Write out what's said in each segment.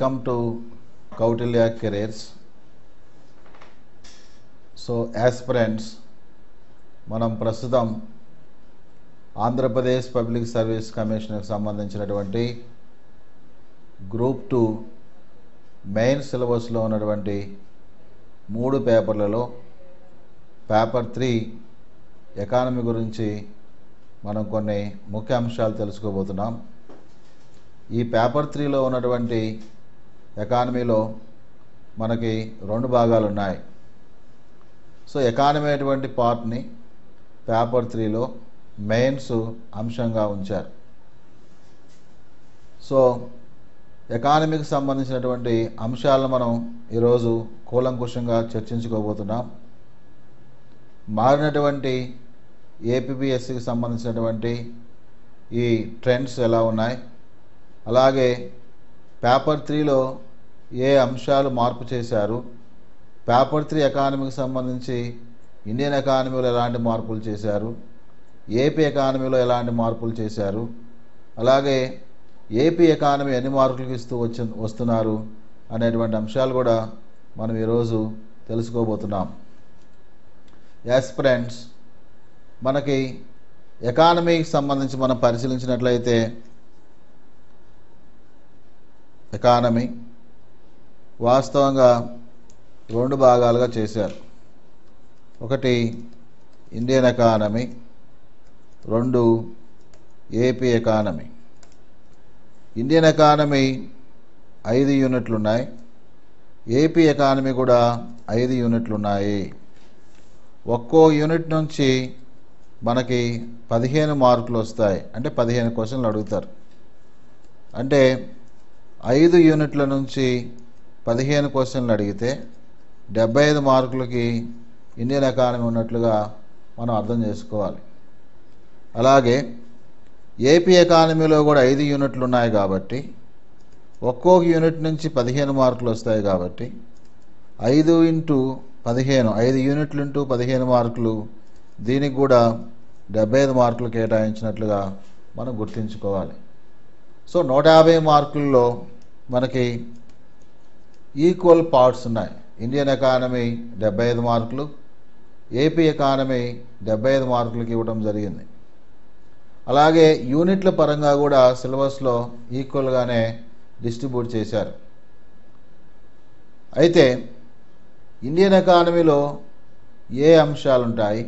Welcome to Kautilya Careers. So aspirants, మనం ప్రస్తుతం Andhra Pradesh public service కమిషన్కి సంబంధించినటువంటి గ్రూప్ 2 మెయిన్ సిలబస్లో ఉన్నటువంటి 3 పేపర్లలో పేపర్ 3 ఎకానమీ గురించి మనం కొన్ని ముఖ్య అంశాలు తెలుసుకోబోతున్నాం. ఈ పేపర్ 3లో ఉన్నటువంటి ఎకానమీలో మనకి 2 భాగాలు ఉన్నాయి. సో ఎకానమీ అటువంటి పార్ట్ని పేపర్ 3లో మెయిన్స్ అంశంగా ఉంచారు. సో ఎకానమీకి సంబంధించినటువంటి అంశాలను మనం ఈరోజు కూలంకుషంగా చర్చించుకోబోతున్నాం. మారినటువంటి ఏపీపీఎస్సికి సంబంధించినటువంటి ఈ ట్రెండ్స్ ఎలా ఉన్నాయి, అలాగే పేపర్ 3లో ఏ అంశాలు మార్పు చేశారు, పేపర్ 3 ఎకానమీకి సంబంధించి ఇండియన్ ఎకానమీలో ఎలాంటి మార్పులు చేశారు, ఏపీ ఎకానమీలో ఎలాంటి మార్పులు చేశారు, అలాగే ఏపీ ఎకానమీ ఎన్ని మార్కులకు ఇస్తూ వస్తున్నారు అనేటువంటి అంశాలు కూడా మనం ఈరోజు తెలుసుకోబోతున్నాం. యాస్పిరెంట్స్, మనకి ఎకానమీకి సంబంధించి మనం పరిశీలించినట్లయితే ఎకానమీ వాస్తవంగా 2 భాగాలుగా చేశారు. ఒకటి Indian economy, 2 AP economy. Indian economy 5 యూనిట్లు ఉన్నాయి, ఏపీ ఎకానమీ కూడా 5 యూనిట్లు ఉన్నాయి. ఒక్కో యూనిట్ నుంచి మనకి 15 మార్కులు వస్తాయి, అంటే 15 క్వశ్చన్లు అడుగుతారు. అంటే 5 యూనిట్ల నుంచి 15 క్వశ్చన్లు అడిగితే 75 మార్కులకి ఇండియన్ ఎకానమీ ఉన్నట్లుగా మనం అర్థం చేసుకోవాలి. అలాగే ఏపీ ఎకానమీలో కూడా 5 యూనిట్లు ఉన్నాయి కాబట్టి ఒక్కొక్క యూనిట్ నుంచి 15 మార్కులు వస్తాయి కాబట్టి 5 ఇంటూ 15, 5 యూనిట్లు ఇంటూ 15 మార్కులు, దీనికి కూడా 75 మార్కులు కేటాయించినట్లుగా మనం గుర్తుంచుకోవాలి. సో 150 మార్కుల్లో మనకి ఈక్వల్ పార్ట్స్ ఉన్నాయి. ఇండియన్ ఎకానమీ 75 మార్కులు, ఏపీ ఎకానమీ 75 మార్కులకి ఇవ్వడం జరిగింది. అలాగే యూనిట్ల పరంగా కూడా సిలబస్లో ఈక్వల్గానే డిస్ట్రిబ్యూట్ చేశారు. అయితే ఇండియన్ ఎకానమీలో ఏ అంశాలు ఉంటాయి,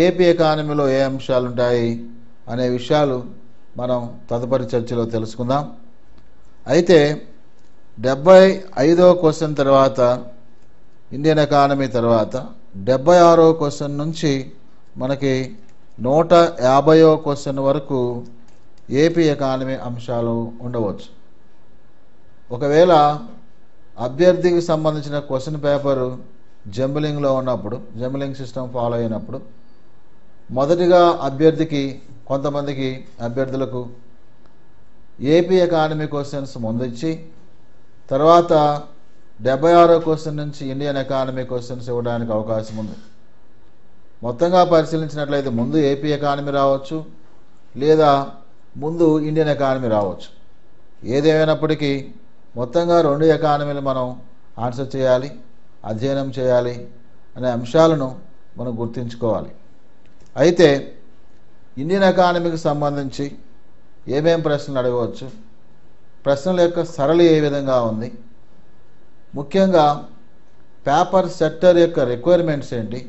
ఏపీ ఎకానమీలో ఏ అంశాలు ఉంటాయి అనే విషయాలు మనం తదుపరి చర్చలో తెలుసుకుందాం. అయితే 75వ క్వశ్చన్ తర్వాత ఇండియన్ ఎకానమీ తర్వాత 76వ క్వశ్చన్ నుంచి మనకి 150వ క్వశ్చన్ వరకు ఏపీ ఎకానమీ అంశాలు ఉండవచ్చు. ఒకవేళ అభ్యర్థికి సంబంధించిన క్వశ్చన్ పేపరు జంబలింగ్లో ఉన్నప్పుడు, జంబలింగ్ సిస్టమ్ ఫాలో అయినప్పుడు మొదటిగా కొంతమందికి అభ్యర్థులకు ఏపీ ఎకానమీ క్వశ్చన్స్ ముందు ఇచ్చి తర్వాత 76వ క్వశ్చన్ నుంచి ఇండియన్ ఎకానమీ క్వశ్చన్స్ ఇవ్వడానికి అవకాశం ఉంది. మొత్తంగా పరిశీలించినట్లయితే ముందు ఏపీ ఎకానమీ రావచ్చు, లేదా ముందు ఇండియన్ ఎకానమీ రావచ్చు. ఏదేమైనప్పటికీ మొత్తంగా 2 ఎకానమీలు మనం ఆన్సర్ చేయాలి, అధ్యయనం చేయాలి అనే అంశాలను మనం గుర్తుంచుకోవాలి. అయితే ఇండియన్ ఎకానమీకి సంబంధించి ఏమేం ప్రశ్నలు అడగవచ్చు, ప్రశ్నల యొక్క సరళి ఏ విధంగా ఉంది, ముఖ్యంగా పేపర్ సెట్టర్ యొక్క రిక్వైర్మెంట్స్ ఏంటి,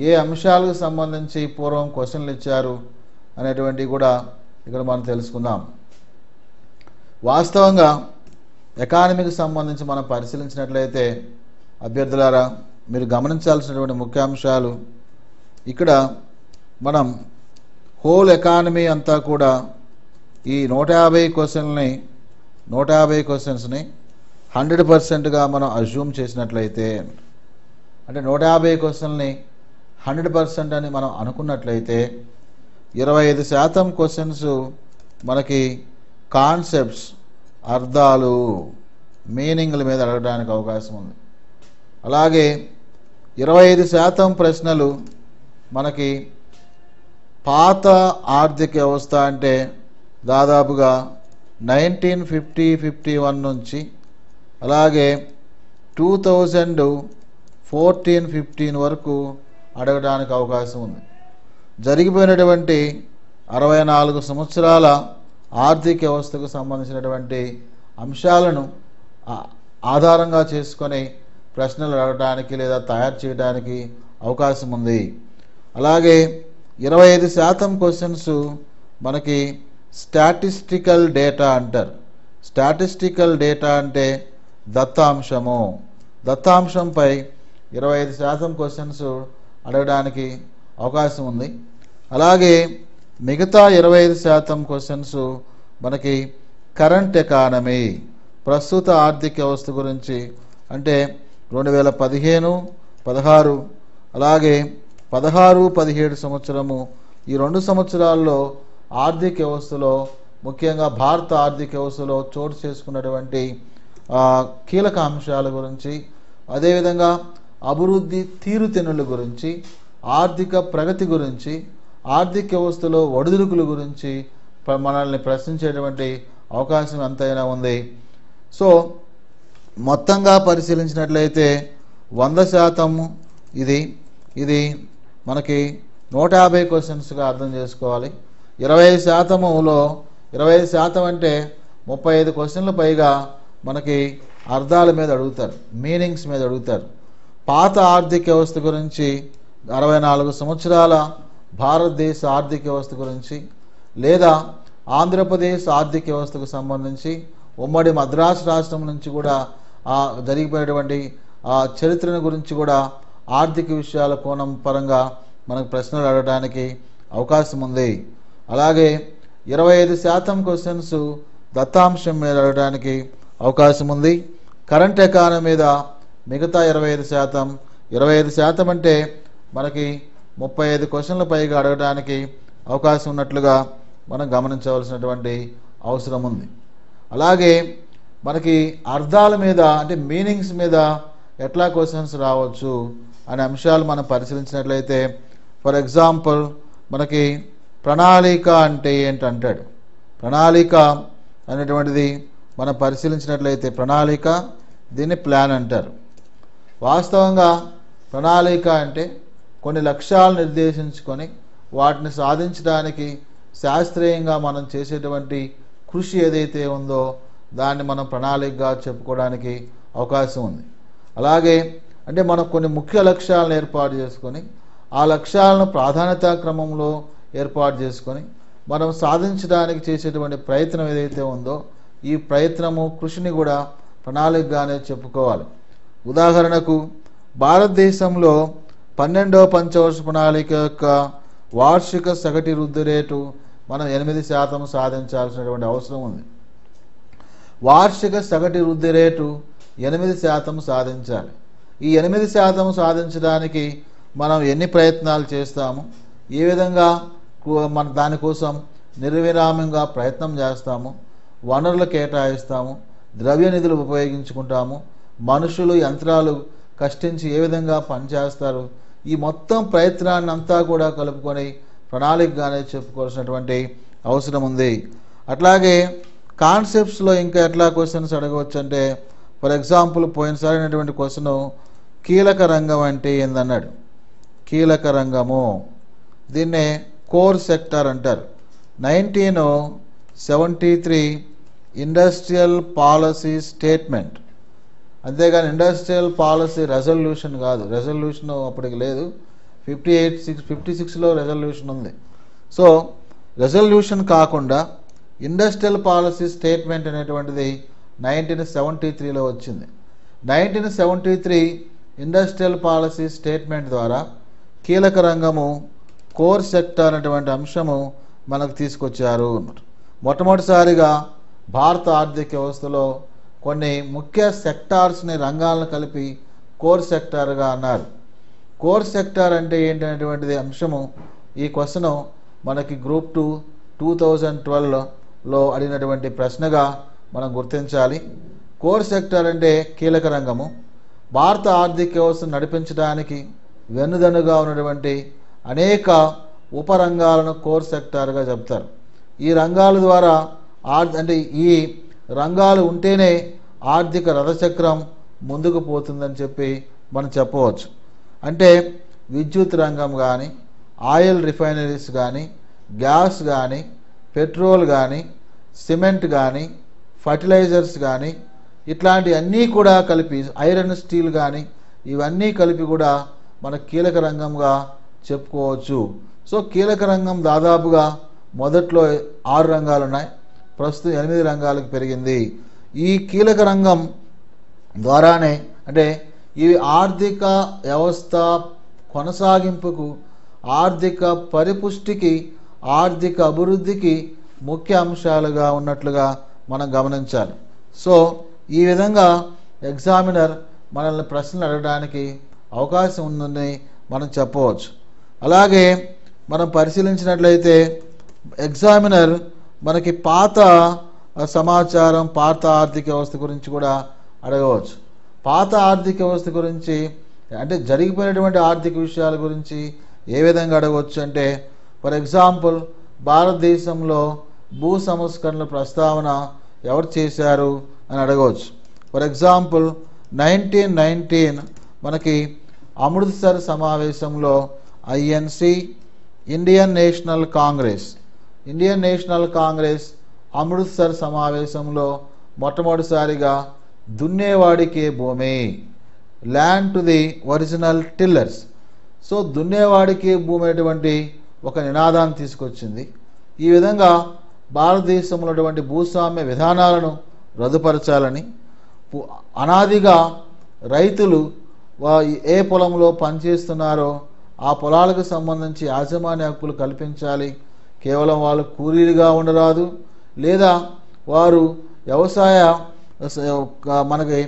ఏ అంశాలకు సంబంధించి పూర్వం క్వశ్చన్లు ఇచ్చారు అనేటువంటివి కూడా ఇక్కడ మనం తెలుసుకుందాం. వాస్తవంగా ఎకానమీకి సంబంధించి మనం పరిశీలించినట్లయితే అభ్యర్థులారా మీరు గమనించాల్సినటువంటి ముఖ్యాంశాలు, ఇక్కడ మనం హోల్ ఎకానమీ అంతా కూడా ఈ 150 క్వశ్చన్స్ని 100%గా మనం అజ్యూమ్ చేసినట్లయితే, అంటే 150 క్వశ్చన్ని 100% అని మనం అనుకున్నట్లయితే 25% క్వశ్చన్స్ మనకి కాన్సెప్ట్స్, అర్థాలు, మీనింగ్ల మీద అడగడానికి అవకాశం ఉంది. అలాగే 25% ప్రశ్నలు మనకి పాత ఆర్థిక వ్యవస్థ అంటే దాదాపుగా 1950-51 నుంచి అలాగే 2014-15 వరకు అడగడానికి అవకాశం ఉంది. జరిగిపోయినటువంటి 64 సంవత్సరాల ఆర్థిక వ్యవస్థకు సంబంధించినటువంటి అంశాలను ఆధారంగా చేసుకొని ప్రశ్నలు అడగడానికి లేదా తయారు చేయడానికి అవకాశం ఉంది. అలాగే 25% క్వశ్చన్స్ మనకి స్టాటిస్టికల్ డేటా అంటారు. స్టాటిస్టికల్ డేటా అంటే దత్తాంశము. దత్తాంశంపై 25% క్వశ్చన్స్ అడగడానికి అవకాశం ఉంది. అలాగే మిగతా 25% క్వశ్చన్స్ మనకి కరెంట్ ఎకానమీ, ప్రస్తుత ఆర్థిక వ్యవస్థ గురించి, అంటే 2015-16 అలాగే 16-17 సంవత్సరము, ఈ 2 సంవత్సరాల్లో ఆర్థిక వ్యవస్థలో, ముఖ్యంగా భారత ఆర్థిక వ్యవస్థలో చోటు చేసుకున్నటువంటి కీలక అంశాల గురించి, అదేవిధంగా అభివృద్ధి తీరుతెన్నుల గురించి, ఆర్థిక ప్రగతి గురించి, ఆర్థిక వ్యవస్థలో ఒడిదుడుకుల గురించి మనల్ని ప్రశ్నించేటువంటి అవకాశం ఎంతైనా ఉంది. సో మొత్తంగా పరిశీలించినట్లయితే 100% ఇది మనకి 150 క్వశ్చన్స్గా అర్థం చేసుకోవాలి. 25%లో 25% అంటే 35 క్వశ్చన్ల పైగా మనకి అర్థాల మీద అడుగుతారు, మీనింగ్స్ మీద అడుగుతారు. పాత ఆర్థిక వ్యవస్థ గురించి 64 సంవత్సరాల భారతదేశ ఆర్థిక వ్యవస్థ గురించి, లేదా ఆంధ్రప్రదేశ్ ఆర్థిక వ్యవస్థకు సంబంధించి ఉమ్మడి మద్రాసు రాష్ట్రం నుంచి కూడా జరిగిపోయినటువంటి చరిత్రను గురించి కూడా ఆర్థిక విషయాల కోణం పరంగా మనకు ప్రశ్నలు అడగడానికి అవకాశం ఉంది. అలాగే 25% క్వశ్చన్స్ దత్తాంశం మీద అడగడానికి అవకాశం ఉంది. కరెంట్ ఎకానమీ మీద మిగతా 25%, 25% అంటే మనకి 35 క్వశ్చన్ల పైగా అడగడానికి అవకాశం ఉన్నట్లుగా మనం గమనించవలసినటువంటి అవసరం ఉంది. అలాగే మనకి అర్థాల మీద, అంటే మీనింగ్స్ మీద ఎట్లా క్వశ్చన్స్ రావచ్చు అనే అంశాలు మనం పరిశీలించినట్లయితే, ఫర్ ఎగ్జాంపుల్ మనకి ప్రణాళిక అంటే ఏంటంటాడు. ప్రణాళిక అనేటువంటిది మనం పరిశీలించినట్లయితే, ప్రణాళిక, దీన్ని ప్లాన్ అంటారు. వాస్తవంగా ప్రణాళిక అంటే కొన్ని లక్ష్యాలు నిర్దేశించుకొని వాటిని సాధించడానికి శాస్త్రీయంగా మనం చేసేటువంటి కృషి ఏదైతే ఉందో దాన్ని మనం ప్రణాళికగా చెప్పుకోవడానికి అవకాశం ఉంది. అలాగే అంటే మనం కొన్ని ముఖ్య లక్ష్యాలను ఏర్పాటు చేసుకొని ఆ లక్ష్యాలను ప్రాధాన్యతా క్రమంలో ఏర్పాటు చేసుకొని మనం సాధించడానికి చేసేటువంటి ప్రయత్నం ఏదైతే ఉందో ఈ ప్రయత్నము, కృషిని కూడా ప్రణాళికగానే చెప్పుకోవాలి. ఉదాహరణకు భారతదేశంలో 12వ పంచవర్ష ప్రణాళిక యొక్క వార్షిక సగటు వృద్ధి రేటు మనం 8% సాధించాల్సినటువంటి అవసరం ఉంది. వార్షిక సగటు వృద్ధి రేటు 8% సాధించాలి. ఈ 8% సాధించడానికి మనం ఎన్ని ప్రయత్నాలు చేస్తాము, ఏ విధంగా మన దానికోసం నిర్విరామంగా ప్రయత్నం చేస్తాము, వనరులు కేటాయిస్తాము, ద్రవ్య నిధులు ఉపయోగించుకుంటాము, మనుషులు, యంత్రాలు కష్టించి ఏ విధంగా పనిచేస్తారు, ఈ మొత్తం ప్రయత్నాన్ని అంతా కూడా కలుపుకొని ప్రణాళికగానే చెప్పుకోవాల్సినటువంటి అవసరం ఉంది. అట్లాగే కాన్సెప్ట్స్లో ఇంకా ఎట్లా క్వశ్చన్స్ అడగవచ్చు అంటే, ఫర్ ఎగ్జాంపుల్ పోయినసారి అయినటువంటి క్వశ్చన్ కీలక రంగం అంటే ఏందన్నాడు. కీలక రంగము, దీన్నే కోర్ సెక్టర్ అంటారు. 1973 ఇండస్ట్రియల్ పాలసీ స్టేట్మెంట్, అంతేగాని ఇండస్ట్రియల్ పాలసీ రెజల్యూషన్ కాదు. రెజల్యూషన్ అప్పటికి లేదు, 56లో రెజల్యూషన్ ఉంది. సో రెజల్యూషన్ కాకుండా ఇండస్ట్రియల్ పాలసీ స్టేట్మెంట్ అనేటువంటిది 1973లో వచ్చింది. 1973 ఇండస్ట్రియల్ పాలసీ స్టేట్మెంట్ ద్వారా కీలక రంగము, కోర్ సెక్టర్ అనేటువంటి అంశము మనకు తీసుకొచ్చారు. మొట్టమొదటిసారిగా భారత ఆర్థిక వ్యవస్థలో కొన్ని ముఖ్య సెక్టార్స్ని, రంగాలను కలిపి కోర్ సెక్టార్గా అన్నారు. కోర్ సెక్టార్ అంటే ఏంటనేటువంటిది అంశము ఈ క్వశ్చన్ మనకి గ్రూప్ 2 2012లో అడిగినటువంటి ప్రశ్నగా మనం గుర్తించాలి. కోర్ సెక్టార్ అంటే కీలక రంగము, భారత ఆర్థిక వ్యవస్థను నడిపించడానికి వెన్నుదన్నుగా ఉన్నటువంటి అనేక ఉపరంగాలను కోర్ సెక్టార్గా చెప్తారు. ఈ రంగాల ద్వారా అంటే ఈ రంగాలు ఉంటేనే ఆర్థిక రథచక్రం ముందుకు పోతుందని చెప్పి మనం చెప్పవచ్చు. అంటే విద్యుత్ రంగం కానీ, ఆయిల్ రిఫైనరీస్ కానీ, గ్యాస్ కానీ, పెట్రోల్ కానీ, సిమెంట్ కానీ, ఫర్టిలైజర్స్ కానీ, ఇట్లాంటి అన్నీ కూడా కలిపి, ఐరన్ స్టీల్ కానీ, ఇవన్నీ కలిపి కూడా మన కీలక రంగంగా చెప్పుకోవచ్చు. సో కీలక రంగం దాదాపుగా మొదట్లో 6 రంగాలు ఉన్నాయి, ప్రస్తుతం 8 రంగాలకు పెరిగింది. ఈ కీలక రంగం ద్వారానే అంటే ఈ ఆర్థిక వ్యవస్థ కొనసాగింపుకు, ఆర్థిక పరిపుష్టికి, ఆర్థిక అభివృద్ధికి ముఖ్య అంశాలుగా ఉన్నట్లుగా మనం గమనించాలి. సో ఈ విధంగా ఎగ్జామినర్ మనల్ని ప్రశ్నలు అడగడానికి అవకాశం ఉందని మనం చెప్పవచ్చు. అలాగే మనం పరిశీలించినట్లయితే ఎగ్జామినర్ మనకి పాత సమాచారం, పాత ఆర్థిక వ్యవస్థ గురించి కూడా అడగవచ్చు. పాత ఆర్థిక వ్యవస్థ గురించి అంటే జరిగిపోయినటువంటి ఆర్థిక విషయాల గురించి ఏ విధంగా అడగవచ్చు అంటే, ఫర్ ఎగ్జాంపుల్ భారతదేశంలో భూ సంస్కరణల ప్రస్తావన ఎవరు చేశారు అని అడగవచ్చు. ఫర్ ఎగ్జాంపుల్ 1919 మనకి అమృత్సర్ సమావేశంలో INC, Indian National Congress Amritsar సమావేశంలో మొట్టమొదటిసారిగా దున్నేవాడికే భూమి, land to the original tillers, so దున్నేవాడికి భూమి అనేటువంటి ఒక నినాదాన్ని తీసుకొచ్చింది. ఈ విధంగా భారతదేశంలో ఉన్నటువంటి భూస్వామ్య విధానాలను రద్దుపరచాలని, అనాదిగా రైతులు ఏ పొలంలో పనిచేస్తున్నారో ఆ పొలాలకు సంబంధించి యాజమాన్య హక్కులు కల్పించాలి. కేవలం వాళ్ళు కూలీలుగా ఉండరాదు, లేదా వారు వ్యవసాయ మనకి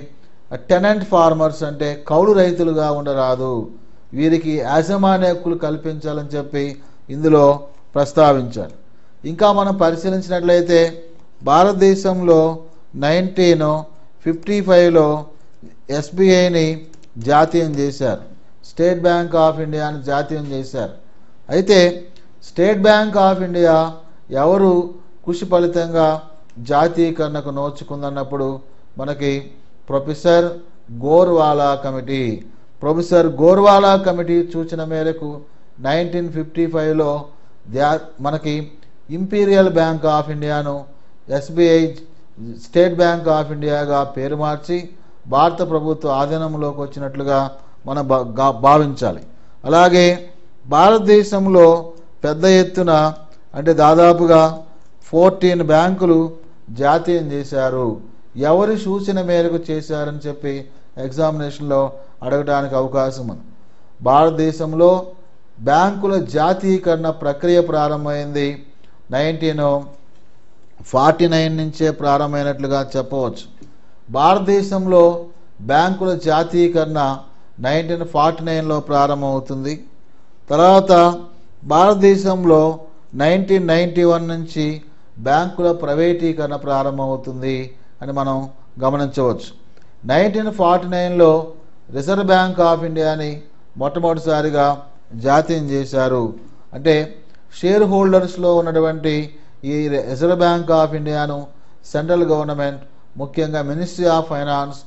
టెనెంట్ ఫార్మర్స్ అంటే కౌలు రైతులుగా ఉండరాదు, వీరికి యాజమాన్య హక్కులు కల్పించాలని చెప్పి ఇందులో ప్రస్తావించారు. ఇంకా మనం పరిశీలించినట్లయితే భారతదేశంలో 1955లో ఎస్బీఐని జాతీయం చేశారు, స్టేట్ బ్యాంక్ ఆఫ్ ఇండియాని జాతీయం చేశారు. అయితే స్టేట్ బ్యాంక్ ఆఫ్ ఇండియా ఎవరు కృషి ఫలితంగా జాతీయకరణకు నోచుకుందన్నప్పుడు మనకి ప్రొఫెసర్ గోర్వాలా కమిటీ సూచన మేరకు 1955లో మనకి ఇంపీరియల్ బ్యాంక్ ఆఫ్ ఇండియాను ఎస్బీఐ స్టేట్ బ్యాంక్ ఆఫ్ ఇండియాగా పేరు మార్చి భారత ప్రభుత్వ ఆధీనంలోకి వచ్చినట్లుగా మనం భావించాలి. అలాగే భారతదేశంలో పెద్ద ఎత్తున అంటే దాదాపుగా 14 బ్యాంకులు జాతీయం చేశారు. ఎవరి సూచన మేరకు చేశారని చెప్పి ఎగ్జామినేషన్లో అడగడానికి అవకాశం ఉంది. భారతదేశంలో బ్యాంకుల జాతీయకరణ ప్రక్రియ ప్రారంభమైంది 1949 నుంచే ప్రారంభమైనట్లుగా చెప్పవచ్చు. భారతదేశంలో బ్యాంకుల జాతీయకరణ 1949లో ప్రారంభమవుతుంది. తర్వాత భారతదేశంలో 1991 నుంచి బ్యాంకుల ప్రైవేటీకరణ ప్రారంభమవుతుంది అని మనం గమనించవచ్చు. 1949లో రిజర్వ్ బ్యాంక్ ఆఫ్ ఇండియాని మొట్టమొదటిసారిగా జాతీయం చేశారు. అంటే షేర్ హోల్డర్స్లో ఉన్నటువంటి ఈ రిజర్వ్ బ్యాంక్ ఆఫ్ ఇండియాను సెంట్రల్ గవర్నమెంట్, ముఖ్యంగా మినిస్ట్రీ ఆఫ్ ఫైనాన్స్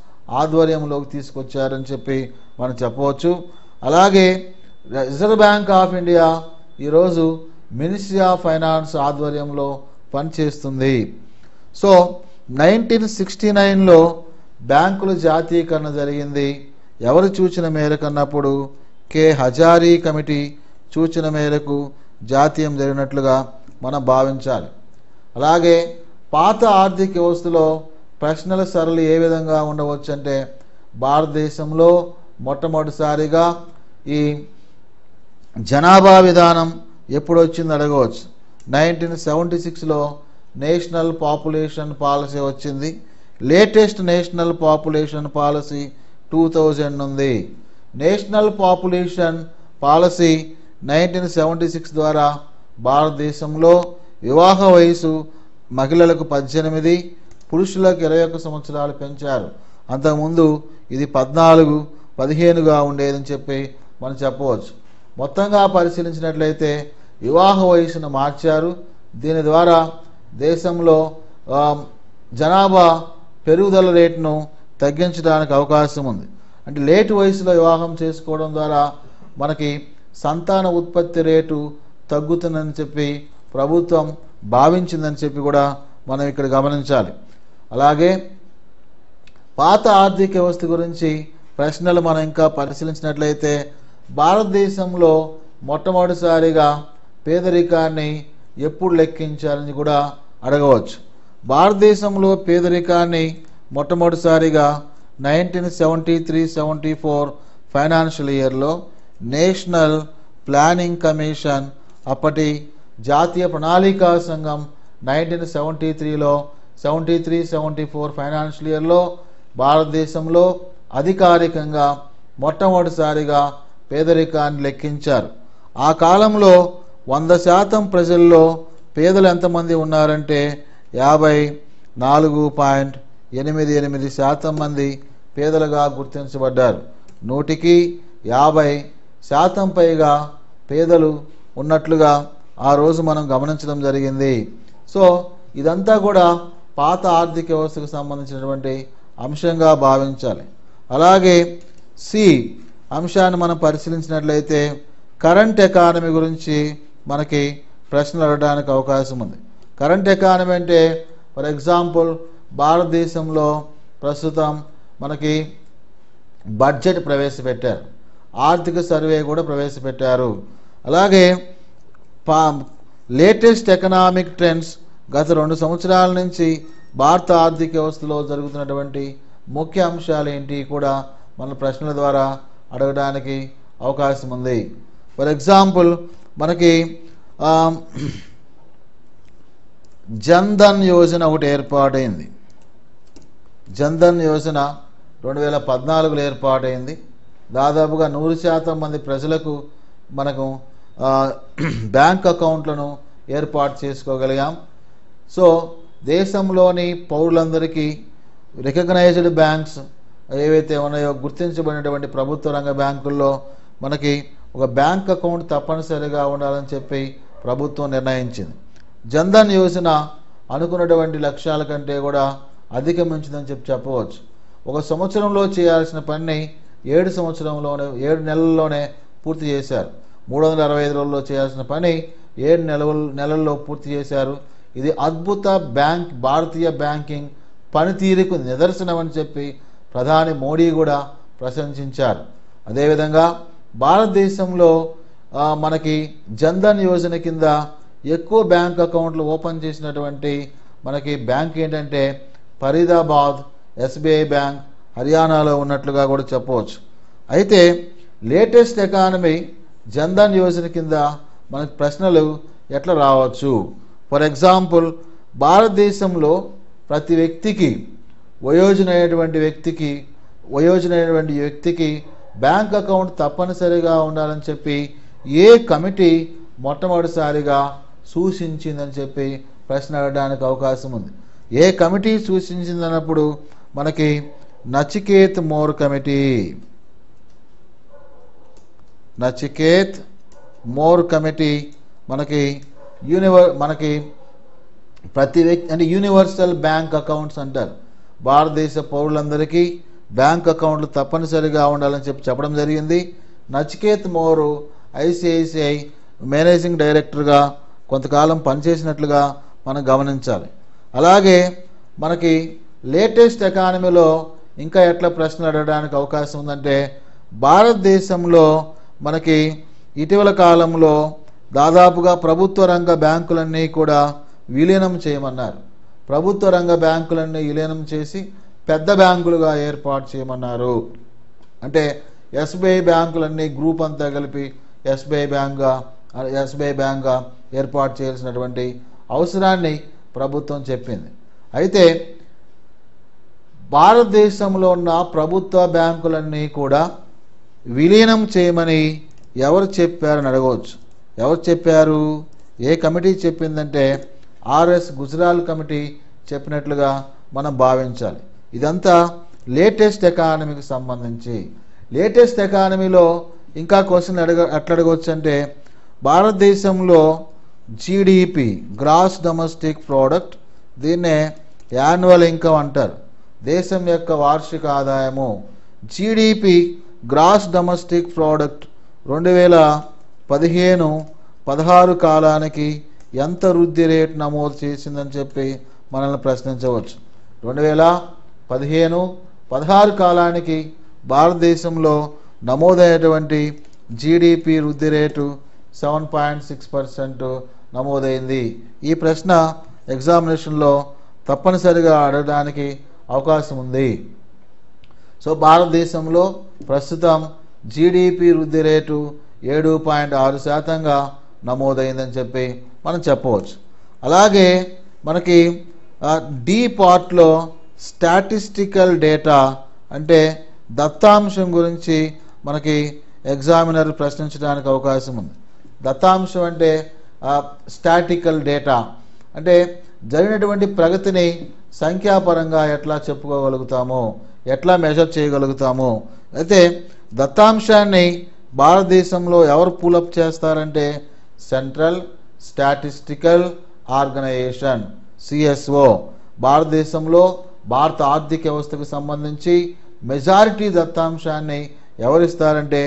ఆధ్వర్యంలోకి తీసుకొచ్చారని చెప్పి మనం చెప్పవచ్చు. అలాగే రిజర్వ్ బ్యాంక్ ఆఫ్ ఇండియా ఈరోజు మినిస్ట్రీ ఆఫ్ ఫైనాన్స్ ఆధ్వర్యంలో పనిచేస్తుంది. సో 1969లో బ్యాంకుల జాతీయకరణ జరిగింది. ఎవరు సూచన మేరకు అన్నప్పుడు కె హజారీ కమిటీ సూచన మేరకు జాతీయం జరిగినట్లుగా మనం భావించాలి. అలాగే పాత ఆర్థిక వ్యవస్థలో ప్రశ్నల సరళి ఏ విధంగా ఉండవచ్చు అంటే, భారతదేశంలో మొట్టమొదటిసారిగా ఈ జనాభా విధానం ఎప్పుడు వచ్చింది అడగవచ్చు. 1976లో నేషనల్ పాపులేషన్ పాలసీ వచ్చింది. లేటెస్ట్ నేషనల్ పాపులేషన్ పాలసీ 2000 ఉంది. నేషనల్ పాపులేషన్ పాలసీ 1976 ద్వారా భారతదేశంలో వివాహ వయసు మహిళలకు 18, పురుషులకు 21 సంవత్సరాలు పెంచారు. అంతకుముందు ఇది 14, 15గా ఉండేదని చెప్పి మనం చెప్పవచ్చు. మొత్తంగా పరిశీలించినట్లయితే వివాహ వయసును మార్చారు. దీని ద్వారా దేశంలో జనాభా పెరుగుదల రేటును తగ్గించడానికి అవకాశం ఉంది. అంటే లేటు వయసులో వివాహం చేసుకోవడం ద్వారా మనకి సంతాన ఉత్పత్తి రేటు తగ్గుతుందని చెప్పి ప్రభుత్వం భావించిందని చెప్పి కూడా మనం ఇక్కడ గమనించాలి. అలాగే పాత ఆర్థిక వ్యవస్థ గురించి ప్రశ్నలు మనం ఇంకా పరిశీలించినట్లయితే భారతదేశంలో మొట్టమొదటిసారిగా పేదరికాన్ని ఎప్పుడు లెక్కించాలని కూడా అడగవచ్చు. భారతదేశంలో పేదరికాన్ని మొట్టమొదటిసారిగా 1973-74 ఫైనాన్షియల్ ఇయర్లో నేషనల్ ప్లానింగ్ కమిషన్, అప్పటి జాతీయ ప్రణాళికా సంఘం 1973లో 73-74 ఫైనాన్షియల్ ఇయర్లో భారతదేశంలో అధికారికంగా మొట్టమొదటిసారిగా పేదరికాన్ని లెక్కించారు. ఆ కాలంలో 100% ప్రజల్లో పేదలు ఎంతమంది ఉన్నారంటే 54.88% మంది పేదలుగా గుర్తించబడ్డారు. 100కి 50% పైగా పేదలు ఉన్నట్లుగా ఆ రోజు మనం గమనించడం జరిగింది. సో ఇదంతా కూడా పాత ఆర్థిక వ్యవస్థకు సంబంధించినటువంటి అంశంగా భావించాలి. అలాగే సి అంశాన్ని మనం పరిశీలించినట్లయితే కరెంట్ ఎకానమీ గురించి మనకి ప్రశ్నలు అడగడానికి అవకాశం ఉంది. కరెంట్ ఎకానమీ అంటే ఫర్ ఎగ్జాంపుల్ భారతదేశంలో ప్రస్తుతం మనకి బడ్జెట్ ప్రవేశపెట్టారు, ఆర్థిక సర్వే కూడా ప్రవేశపెట్టారు. అలాగే లేటెస్ట్ ఎకనామిక్ ట్రెండ్స్ గత 2 సంవత్సరాల నుంచి భారత ఆర్థిక వ్యవస్థలో జరుగుతున్నటువంటి ముఖ్య అంశాలు ఏంటి కూడా మన ప్రశ్నల ద్వారా అడగడానికి అవకాశం ఉంది. ఫర్ ఎగ్జాంపుల్ మనకి జన్ధన్ యోజన ఒకటి ఏర్పాటైంది. జన్ధన్ యోజన 2014లో ఏర్పాటైంది. దాదాపుగా 100% మంది ప్రజలకు మనకు బ్యాంక్ అకౌంట్లను ఏర్పాటు చేసుకోగలిగాం. సో దేశంలోని పౌరులందరికీ రికగ్నైజ్డ్ బ్యాంక్స్ ఏవైతే ఉన్నాయో గుర్తించబడినటువంటి ప్రభుత్వ రంగ బ్యాంకుల్లో మనకి ఒక బ్యాంక్ అకౌంట్ తప్పనిసరిగా ఉండాలని చెప్పి ప్రభుత్వం నిర్ణయించింది. జన్ధన్ యోజన అనుకున్నటువంటి లక్ష్యాల కంటే కూడా అధిగమించిందని చెప్పవచ్చు. 1 సంవత్సరంలో చేయాల్సిన పని 7 నెలల్లోనే పూర్తి చేశారు. 365 రోజుల్లో చేయాల్సిన పని 7 నెలల్లో పూర్తి చేశారు. ఇది అద్భుత భారతీయ బ్యాంకింగ్ పనితీరుకు నిదర్శనం అని చెప్పి ప్రధాని మోడీ కూడా ప్రశంసించారు. అదేవిధంగా భారతదేశంలో మనకి జన్ధన్ యోజన కింద ఎక్కువ బ్యాంక్ అకౌంట్లు ఓపెన్ చేసినటువంటి మనకి బ్యాంక్ ఏంటంటే ఫరీదాబాద్ ఎస్బీఐ బ్యాంక్ హర్యానాలో ఉన్నట్లుగా కూడా చెప్పవచ్చు. అయితే లేటెస్ట్ ఎకానమీ జన్ధన్ యోజన కింద మనకి ప్రశ్నలు ఎట్లా రావచ్చు? ఫర్ ఎగ్జాంపుల్ భారతదేశంలో ప్రతి వ్యక్తికి వయోజనైనటువంటి వ్యక్తికి బ్యాంక్ అకౌంట్ తప్పనిసరిగా ఉండాలని చెప్పి ఏ కమిటీ మొట్టమొదటిసారిగా సూచించిందని చెప్పి ప్రశ్న అడగడానికి అవకాశం ఉంది. ఏ కమిటీ సూచించిందన్నప్పుడు మనకి నచికేత్ మోర్ కమిటీ మనకి ప్రతి వ్యక్తి అంటే యూనివర్సల్ బ్యాంక్ అకౌంట్స్ అంటారు. భారతదేశ పౌరులందరికీ బ్యాంక్ అకౌంట్లు తప్పనిసరిగా ఉండాలని చెప్పడం జరిగింది. నచికేత్ మోరు ఐసిఐసిఐ మేనేజింగ్ డైరెక్టర్గా కొంతకాలం పనిచేసినట్లుగా మనం గమనించాలి. అలాగే మనకి లేటెస్ట్ ఎకానమీలో ఇంకా ఎట్లా ప్రశ్నలు అడగడానికి అవకాశం ఉందంటే భారతదేశంలో మనకి ఇటీవల కాలంలో దాదాపుగా ప్రభుత్వ రంగ బ్యాంకులన్నీ కూడా విలీనం చేయమన్నారు. ప్రభుత్వ రంగ బ్యాంకులన్నీ విలీనం చేసి పెద్ద బ్యాంకులుగా ఏర్పాటు చేయమన్నారు. అంటే ఎస్బీఐ బ్యాంకులన్నీ గ్రూప్ అంతా కలిపి ఎస్బీఐ బ్యాంక్గా ఏర్పాటు చేయాల్సినటువంటి అవసరాన్ని ప్రభుత్వం చెప్పింది. అయితే భారతదేశంలో ఉన్న ప్రభుత్వ బ్యాంకులన్నీ కూడా విలీనం చేయమని ఎవరు చెప్పారని అడగవచ్చు. ఎవరు చెప్పారు? ఏ కమిటీ చెప్పిందంటే ఆర్ఎస్ గుజరాల్ కమిటీ చెప్పినట్లుగా మనం భావించాలి. ఇదంతా లేటెస్ట్ ఎకానమీకి సంబంధించి. లేటెస్ట్ ఎకానమీలో ఇంకా క్వశ్చన్ ఎట్లా అడగవచ్చు అంటే భారతదేశంలో జీడిపి గ్రాస్ డొమెస్టిక్ ప్రోడక్ట్ దీన్నే యాన్యువల్ ఇన్కమ్ అంటారు. దేశం యొక్క వార్షిక ఆదాయము. జీడిపి గ్రాస్ డొమెస్టిక్ ప్రోడక్ట్ 2015-16 కాలానికి ఎంత వృద్ధి రేటు నమోదు చేసిందని చెప్పి మనల్ని ప్రశ్నించవచ్చు. 2015-16 కాలానికి భారతదేశంలో నమోదైనటువంటి జీడిపి వృద్ధి రేటు 7.6% నమోదైంది. ఈ ప్రశ్న ఎగ్జామినేషన్లో తప్పనిసరిగా అడగడానికి అవకాశం ఉంది. సో భారతదేశంలో ప్రస్తుతం జీడిపి వృద్ధి రేటు 7.6%గా నమోదైందని చెప్పి మనం చెప్పవచ్చు. అలాగే మనకి డి పార్ట్లో స్టాటిస్టికల్ డేటా అంటే దత్తాంశం గురించి మనకి ఎగ్జామినర్ ప్రశ్నించడానికి అవకాశం ఉంది. దత్తాంశం అంటే స్టాటికల్ డేటా అంటే జరిగినటువంటి ప్రగతిని సంఖ్యాపరంగా ఎట్లా చెప్పుకోగలుగుతామో, ఎట్లా మెజర్ చేయగలుగుతామో. అయితే దత్తాంశాన్ని భారతదేశంలో ఎవరు పులప్ చేస్తారంటే సెంట్రల్ స్టాటిస్టికల్ ఆర్గనైజేషన్ సిఎస్ఓ. భారతదేశంలో భారత ఆర్థిక వ్యవస్థకు సంబంధించి మెజారిటీ దత్తాంశాన్ని ఎవరిస్తారంటే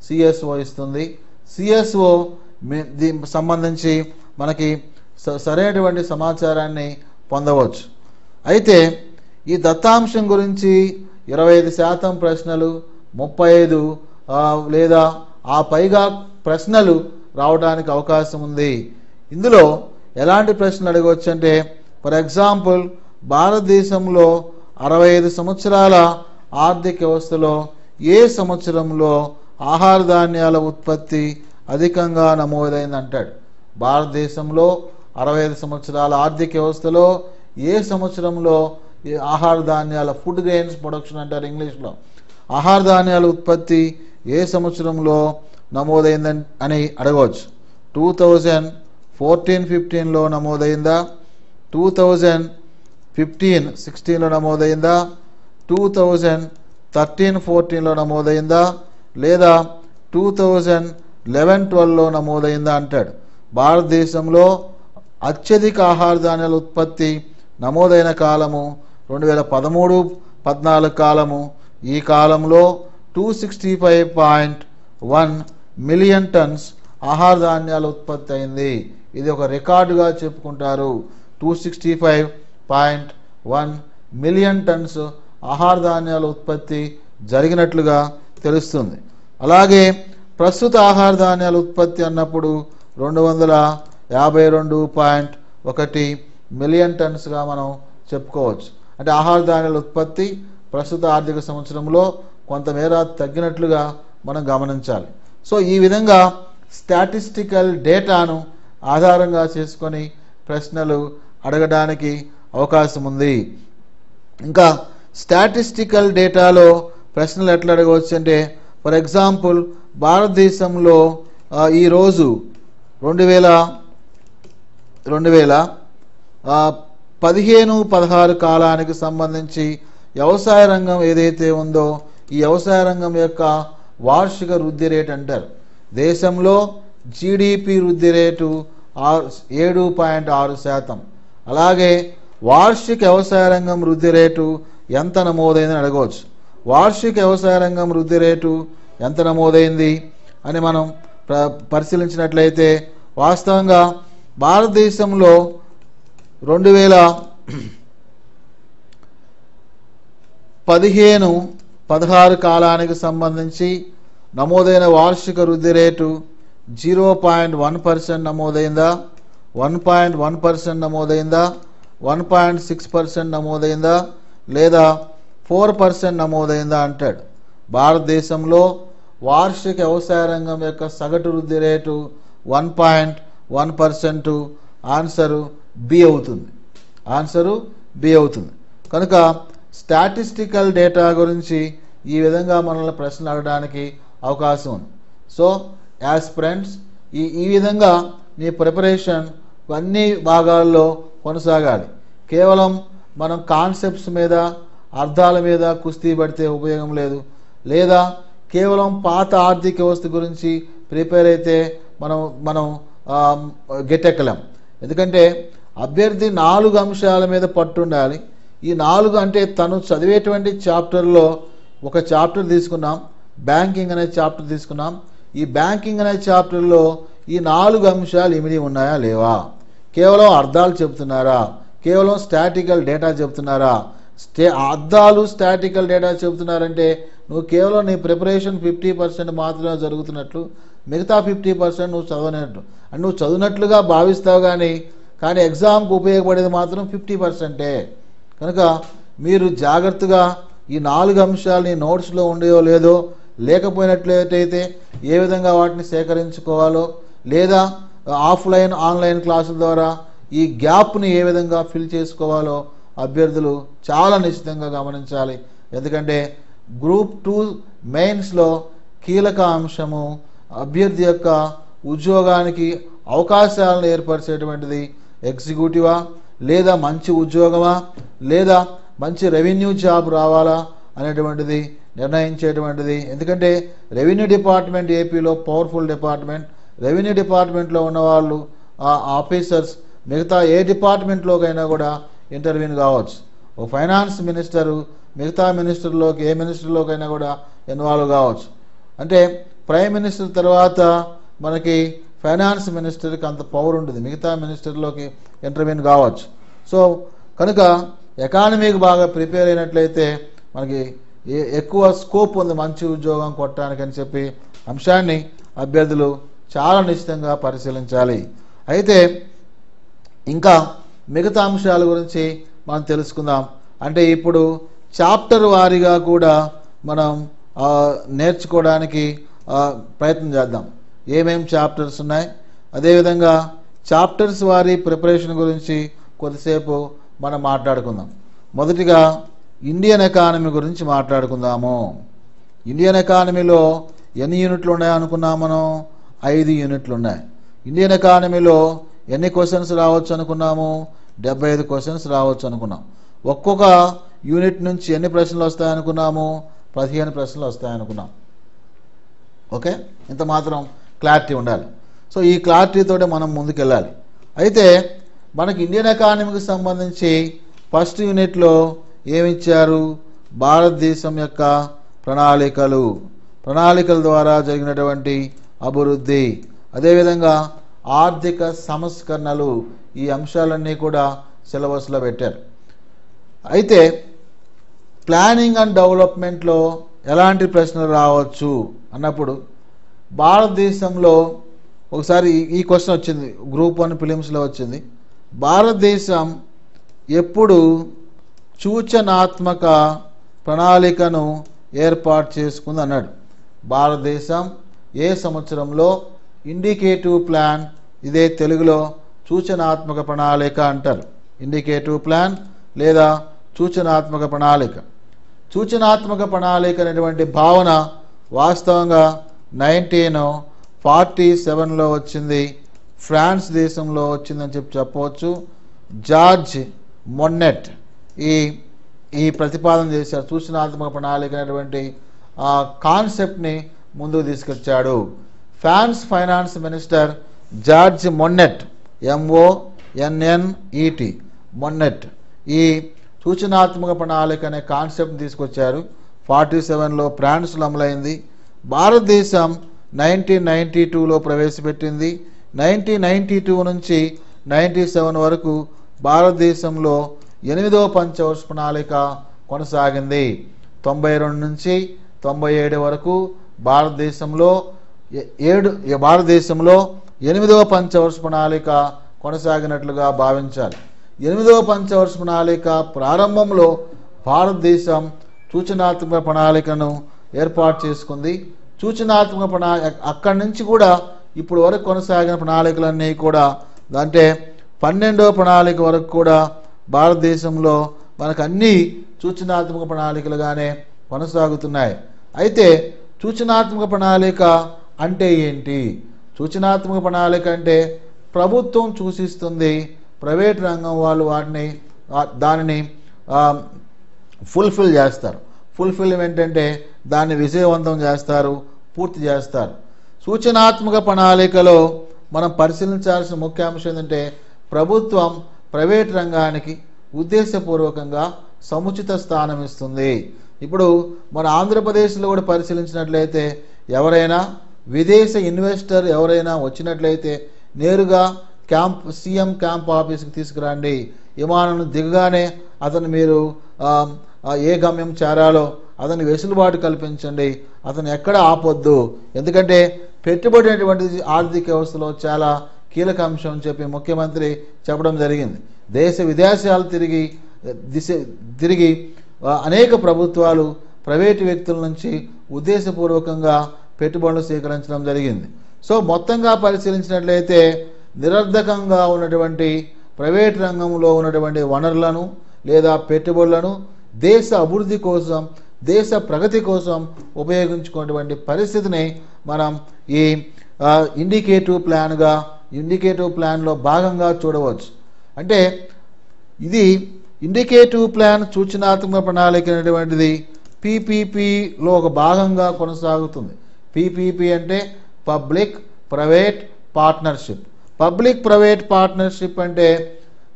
సిఎస్ఓ ఇస్తుంది. సిఎస్ఓ దీనికి సంబంధించి మనకి సరైనటువంటి సమాచారాన్ని పొందవచ్చు. అయితే ఈ దత్తాంశం గురించి 25% ప్రశ్నలు, 35 లేదా ఆ పైగా ప్రశ్నలు రావడానికి అవకాశం ఉంది. ఇందులో ఎలాంటి ప్రశ్నలు అడగవచ్చు అంటే ఫర్ ఎగ్జాంపుల్ భారతదేశంలో 65 సంవత్సరాల ఆర్థిక వ్యవస్థలో ఏ సంవత్సరంలో ఆహార ధాన్యాల ఉత్పత్తి అధికంగా నమోదైంది అంటాడు. భారతదేశంలో 65 సంవత్సరాల ఆర్థిక వ్యవస్థలో ఏ సంవత్సరంలో ఆహార ధాన్యాల ఫుడ్ గ్రెయిన్స్ ప్రొడక్షన్ అంటారు ఇంగ్లీష్లో, ఆహార ధాన్యాల ఉత్పత్తి ఏ సంవత్సరంలో నమోదైందని అని అడగవచ్చు. 2014-15లో నమోదైందా, 2015-16లో నమోదైందా, 2013-14లో నమోదైందా, లేదా 2011-12లో నమోదైందా అంటాడు. భారతదేశంలో అత్యధిక ఆహార ధాన్యాల ఉత్పత్తి నమోదైన కాలము 2013-14 కాలము. ఈ కాలంలో 265.1 మిలియన్ టన్స్ ఆహార ధాన్యాల ఉత్పత్తి అయింది. ఇది ఒక రికార్డుగా చెప్పుకుంటారు. 265.1 మిలియన్ టన్స్ ఆహార ధాన్యాల ఉత్పత్తి జరిగినట్లుగా తెలుస్తుంది. అలాగే ప్రస్తుత ఆహార ధాన్యాల ఉత్పత్తి అన్నప్పుడు 252.1 మిలియన్ టన్స్గా మనం చెప్పుకోవచ్చు. అంటే ఆహార ధాన్యాల ఉత్పత్తి ప్రస్తుత ఆర్థిక సంవత్సరంలో కొంతమేర తగ్గినట్లుగా మనం గమనించాలి. సో ఈ విధంగా స్టాటిస్టికల్ డేటాను ఆధారంగా చేసుకొని ప్రశ్నలు అడగడానికి అవకాశం ఉంది. ఇంకా స్టాటిస్టికల్ డేటాలో ప్రశ్నలు ఎట్లా అడగవచ్చు అంటే ఫర్ ఎగ్జాంపుల్ భారతదేశంలో ఈరోజు 2015-16 కాలానికి సంబంధించి వ్యవసాయ రంగం ఏదైతే ఉందో ఈ వ్యవసాయ రంగం యొక్క వార్షిక వృద్ధి రేటు అంటారు. దేశంలో జీడిపి వృద్ధి రేటు 7.6%. అలాగే వార్షిక వ్యవసాయ రంగం వృద్ధి రేటు ఎంత నమోదైందని అడగవచ్చు. వార్షిక వ్యవసాయ రంగం వృద్ధి రేటు ఎంత నమోదైంది అని మనం పరిశీలించినట్లయితే వాస్తవంగా భారతదేశంలో 2015-16 కాలానికి సంబంధించి నమోదైన వార్షిక వృద్ధి రేటు 0.1% నమోదైందా, 1.1% నమోదైందా, 1.6% నమోదైందా, లేదా 4% నమోదైందా అంటాడు. భారతదేశంలో వార్షిక వ్యవసాయ రంగం యొక్క సగటు వృద్ధి రేటు 1.1%. ఆన్సరు బి అవుతుంది. ఆన్సరు బి అవుతుంది. కనుక స్టాటిస్టికల్ డేటా గురించి ఈ విధంగా మనల్ని ప్రశ్నలు అడగడానికి అవకాశం ఉంది. సో యాస్పిరెంట్స్ ఈ విధంగా మీ ప్రిపరేషన్ అన్ని భాగాల్లో కొనసాగాలి. కేవలం మనం కాన్సెప్ట్స్ మీద అర్థాల మీద కుస్తీ పడితే ఉపయోగం లేదు, లేదా కేవలం పాత ఆర్థిక వ్యవస్థ గురించి ప్రిపేర్ అయితే మనం గెట్టెక్కలేం. ఎందుకంటే అభ్యర్థి 4 అంశాల మీద పట్టుండాలి. ఈ 4 అంటే తను చదివేటువంటి చాప్టర్లో ఒక చాప్టర్ తీసుకున్నాం, బ్యాంకింగ్ అనే చాప్టర్ తీసుకున్నాం. ఈ బ్యాంకింగ్ అనే చాప్టర్లో ఈ 4 అంశాలు ఇమిడి ఉన్నాయా లేవా, కేవలం అర్థాలు చెప్తున్నారా, కేవలం స్టాటికల్ డేటా చెప్తున్నారా, అర్థాలు స్టాటికల్ డేటా చెబుతున్నారంటే నువ్వు కేవలం నీ ప్రిపరేషన్ 50% మాత్రమే జరుగుతున్నట్లు, మిగతా 50% నువ్వు చదవనట్లు అంటే నువ్వు చదివినట్లుగా భావిస్తావు. కానీ ఎగ్జామ్కి ఉపయోగపడేది మాత్రం 50%. కనుక మీరు జాగ్రత్తగా ఈ 4 అంశాలు నీ నోట్స్లో ఉండేయో లేదో, లేకపోయినట్లయితే ఏ విధంగా వాటిని సేకరించుకోవాలో, లేదా ఆఫ్లైన్ ఆన్లైన్ క్లాసుల ద్వారా ఈ గ్యాప్ని ఏ విధంగా ఫిల్ చేసుకోవాలో అభ్యర్థులు చాలా నిశ్చితంగా గమనించాలి. ఎందుకంటే గ్రూప్ 2 మెయిన్స్లో కీలక అంశము అభ్యర్థి యొక్క ఉద్యోగానికి అవకాశాలను ఏర్పరిచేటువంటిది ఎగ్జిక్యూటివా, లేదా మంచి ఉద్యోగమా, లేదా మంచి రెవెన్యూ జాబ్ రావాలా అనేటువంటిది నిర్ణయించేటువంటిది. ఎందుకంటే రెవెన్యూ డిపార్ట్మెంట్ ఏపీలో పవర్ఫుల్ డిపార్ట్మెంట్. రెవెన్యూ డిపార్ట్మెంట్లో ఉన్నవాళ్ళు ఆఫీసర్స్ మిగతా ఏ డిపార్ట్మెంట్లోకైనా కూడా ఇంటర్వ్యూని కావచ్చు. ఓ ఫైనాన్స్ మినిస్టరు మిగతా మినిస్టర్లోకి ఏ మినిస్టర్లోకైనా కూడా ఇన్వాల్వ్ కావచ్చు. అంటే ప్రైమ్ మినిస్టర్ తర్వాత మనకి ఫైనాన్స్ మినిస్టర్కి అంత పవర్ ఉంటుంది, మిగతా మినిస్టర్లోకి ఇంటర్వ్యూని కావచ్చు. సో కనుక ఎకానమీకి బాగా ప్రిపేర్ అయినట్లయితే మనకి ఎక్కువ స్కోప్ ఉంది మంచి ఉద్యోగం కొట్టడానికి అని చెప్పి అంశాన్ని అభ్యర్థులు చాలా నిశ్చితంగా పరిశీలించాలి. అయితే ఇంకా మిగతా అంశాల గురించి మనం తెలుసుకుందాం. అంటే ఇప్పుడు చాప్టర్ వారీగా కూడా మనం నేర్చుకోవడానికి ప్రయత్నం చేద్దాం. ఏమేం చాప్టర్స్ ఉన్నాయి, అదేవిధంగా చాప్టర్స్ వారీ ప్రిపరేషన్ గురించి కొద్దిసేపు మనం మాట్లాడుకుందాం. మొదటిగా ఇండియన్ ఎకానమీ గురించి మాట్లాడుకుందాము. ఇండియన్ ఎకానమీలో ఎన్ని యూనిట్లు ఉన్నాయి అనుకున్నాం మనం? 5 యూనిట్లు ఉన్నాయి. ఇండియన్ ఎకానమీలో ఎన్ని క్వశ్చన్స్ రావచ్చు అనుకున్నాము? 75 క్వశ్చన్స్ రావచ్చు అనుకున్నాం. ఒక్కొక్క యూనిట్ నుంచి ఎన్ని ప్రశ్నలు వస్తాయనుకున్నాము? 15 ప్రశ్నలు వస్తాయనుకున్నాం. ఓకే, ఇంత మాత్రం క్లారిటీ ఉండాలి. సో ఈ క్లారిటీతోనే మనం ముందుకెళ్ళాలి. అయితే మనకి ఇండియన్ ఎకానమీకి సంబంధించి ఫస్ట్ యూనిట్లో ఏమిచ్చారు? భారతదేశం యొక్క ప్రణాళికల ద్వారా జరిగినటువంటి అభివృద్ధి, అదేవిధంగా ఆర్థిక సంస్కరణలు, ఈ అంశాలన్నీ కూడా సిలబస్లో పెట్టారు. అయితే ప్లానింగ్ అండ్ డెవలప్మెంట్లో ఎలాంటి ప్రశ్నలు రావచ్చు అన్నప్పుడు భారతదేశంలో ఒకసారి ఈ క్వశ్చన్ వచ్చింది, గ్రూప్ 1 ఫిలిమ్స్లో వచ్చింది. భారతదేశం ఎప్పుడు సూచనాత్మక ప్రణాళికను ఏర్పాటు చేసుకుంది అన్నాడు. భారతదేశం ఏ సంవత్సరంలో ఇండికేటివ్ ప్లాన్, ఇదే తెలుగులో సూచనాత్మక ప్రణాళిక అంటారు. ఇండికేటివ్ ప్లాన్ లేదా సూచనాత్మక ప్రణాళిక. సూచనాత్మక ప్రణాళిక అనేటువంటి భావన వాస్తవంగా 1947లో వచ్చింది, ఫ్రాన్స్ దేశంలో వచ్చిందని చెప్పవచ్చు. జార్జ్ మొన్నెట్ ఈ ప్రతిపాదన చేశారు. సూచనాత్మక ప్రణాళిక అనేటువంటి కాన్సెప్ట్ని ముందుకు తీసుకొచ్చాడు. France finance minister George Monnet, MONNET, Monnet ఈ సూచనాత్మక ప్రణాళిక అనే కాన్సెప్ట్ని తీసుకొచ్చారు. 47లో ఫ్రాన్స్లో అమలైంది. భారతదేశం 1992లో ప్రవేశపెట్టింది. 1992 నుంచి 97 వరకు భారతదేశంలో 8వ పంచవర్ష ప్రణాళిక కొనసాగింది. 92 నుంచి 97 వరకు భారతదేశంలో 8వ పంచవర్ష ప్రణాళిక కొనసాగినట్లుగా భావించాలి. 8వ పంచవర్ష ప్రణాళిక ప్రారంభంలో భారతదేశం సూచనాత్మక ప్రణాళికను ఏర్పాటు చేసుకుంది. సూచనాత్మక ప్రణాళిక అక్కడి నుంచి కూడా ఇప్పుడు వరకు కొనసాగిన ప్రణాళికలన్నీ కూడా, అంటే 12వ ప్రణాళిక వరకు కూడా భారతదేశంలో మనకు అన్ని సూచనాత్మక ప్రణాళికలుగానే కొనసాగుతున్నాయి. అయితే సూచనాత్మక ప్రణాళిక అంటే ఏంటి? సూచనాత్మక ప్రణాళిక అంటే ప్రభుత్వం సూచిస్తుంది, ప్రైవేట్ రంగం వాళ్ళు దానిని ఫుల్ఫిల్ చేస్తారు. ఫుల్ఫిల్మెంట్ అంటే దాన్ని విజయవంతం చేస్తారు, పూర్తి చేస్తారు. సూచనాత్మక ప్రణాళికలో మనం పరిశీలించాల్సిన ముఖ్య అంశం ఏంటంటే ప్రభుత్వం ప్రైవేట్ రంగానికి ఉద్దేశపూర్వకంగా సముచిత స్థానం ఇస్తుంది. ఇప్పుడు మన ఆంధ్రప్రదేశ్లో కూడా పరిశీలించినట్లయితే ఎవరైనా విదేశ ఇన్వెస్టర్ ఎవరైనా వచ్చినట్లయితే నేరుగా సీఎం క్యాంప్ ఆఫీస్కి తీసుకురండి. విమానం దిగగానే అతను మీరు ఏ గమ్యం చేరాలో అతని వెసులుబాటు కల్పించండి, అతను ఎక్కడ ఆపొద్దు. ఎందుకంటే పెట్టుబడి అనేటువంటిది ఆర్థిక వ్యవస్థలో చాలా కీలక అంశం అని చెప్పి ముఖ్యమంత్రి చెప్పడం జరిగింది. దేశ విదేశాలు తిరిగి అనేక ప్రభుత్వాలు ప్రైవేటు వ్యక్తుల నుంచి ఉద్దేశపూర్వకంగా పెట్టుబడులు స్వీకరించడం జరిగింది. సో మొత్తంగా పరిశీలించినట్లయితే నిరర్ధకంగా ఉన్నటువంటి ప్రైవేట్ రంగంలో ఉన్నటువంటి వనరులను లేదా పెట్టుబడులను దేశ అభివృద్ధి కోసం, దేశ ప్రగతి కోసం ఉపయోగించుకున్నటువంటి పరిస్థితిని మనం ఈ ఇండికేటివ్ ప్లాన్లో భాగంగా చూడవచ్చు. అంటే ఇది ఇండికేటివ్ ప్లాన్ సూచనాత్మక ప్రణాళిక అనేటువంటిది పీపీపీలో ఒక భాగంగా కొనసాగుతుంది. పీపీపీ అంటే public private partnership. Public private partnership అంటే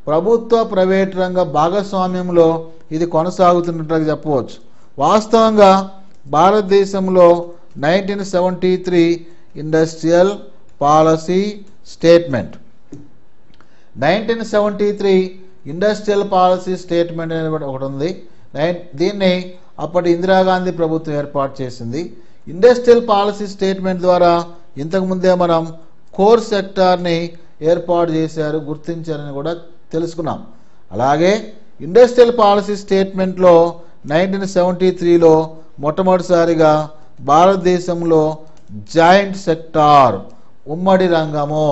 ప్రభుత్వ ప్రైవేట్ రంగ భాగస్వామ్యంలో ఇది కొనసాగుతున్నట్లుగా చెప్పవచ్చు. వాస్తవంగా భారతదేశంలో 1973 industrial policy statement 1973 industrial policy statement అనేది ఒకటి ఉంది. దీన్ని అప్పటి ఇందిరాగాంధీ ప్రభుత్వం ఏర్పాటు చేసింది. ఇండస్ట్రియల్ పాలసీ స్టేట్మెంట్ ద్వారా ఇంతకుముందే మనం కోర్ సెక్టార్ని ఏర్పాటు చేశారు, గుర్తించారని కూడా తెలుసుకున్నాం. అలాగే ఇండస్ట్రియల్ పాలసీ స్టేట్మెంట్లో 1973లో మొట్టమొదటిసారిగా భారతదేశంలో జాయింట్ సెక్టార్ ఉమ్మడి రంగము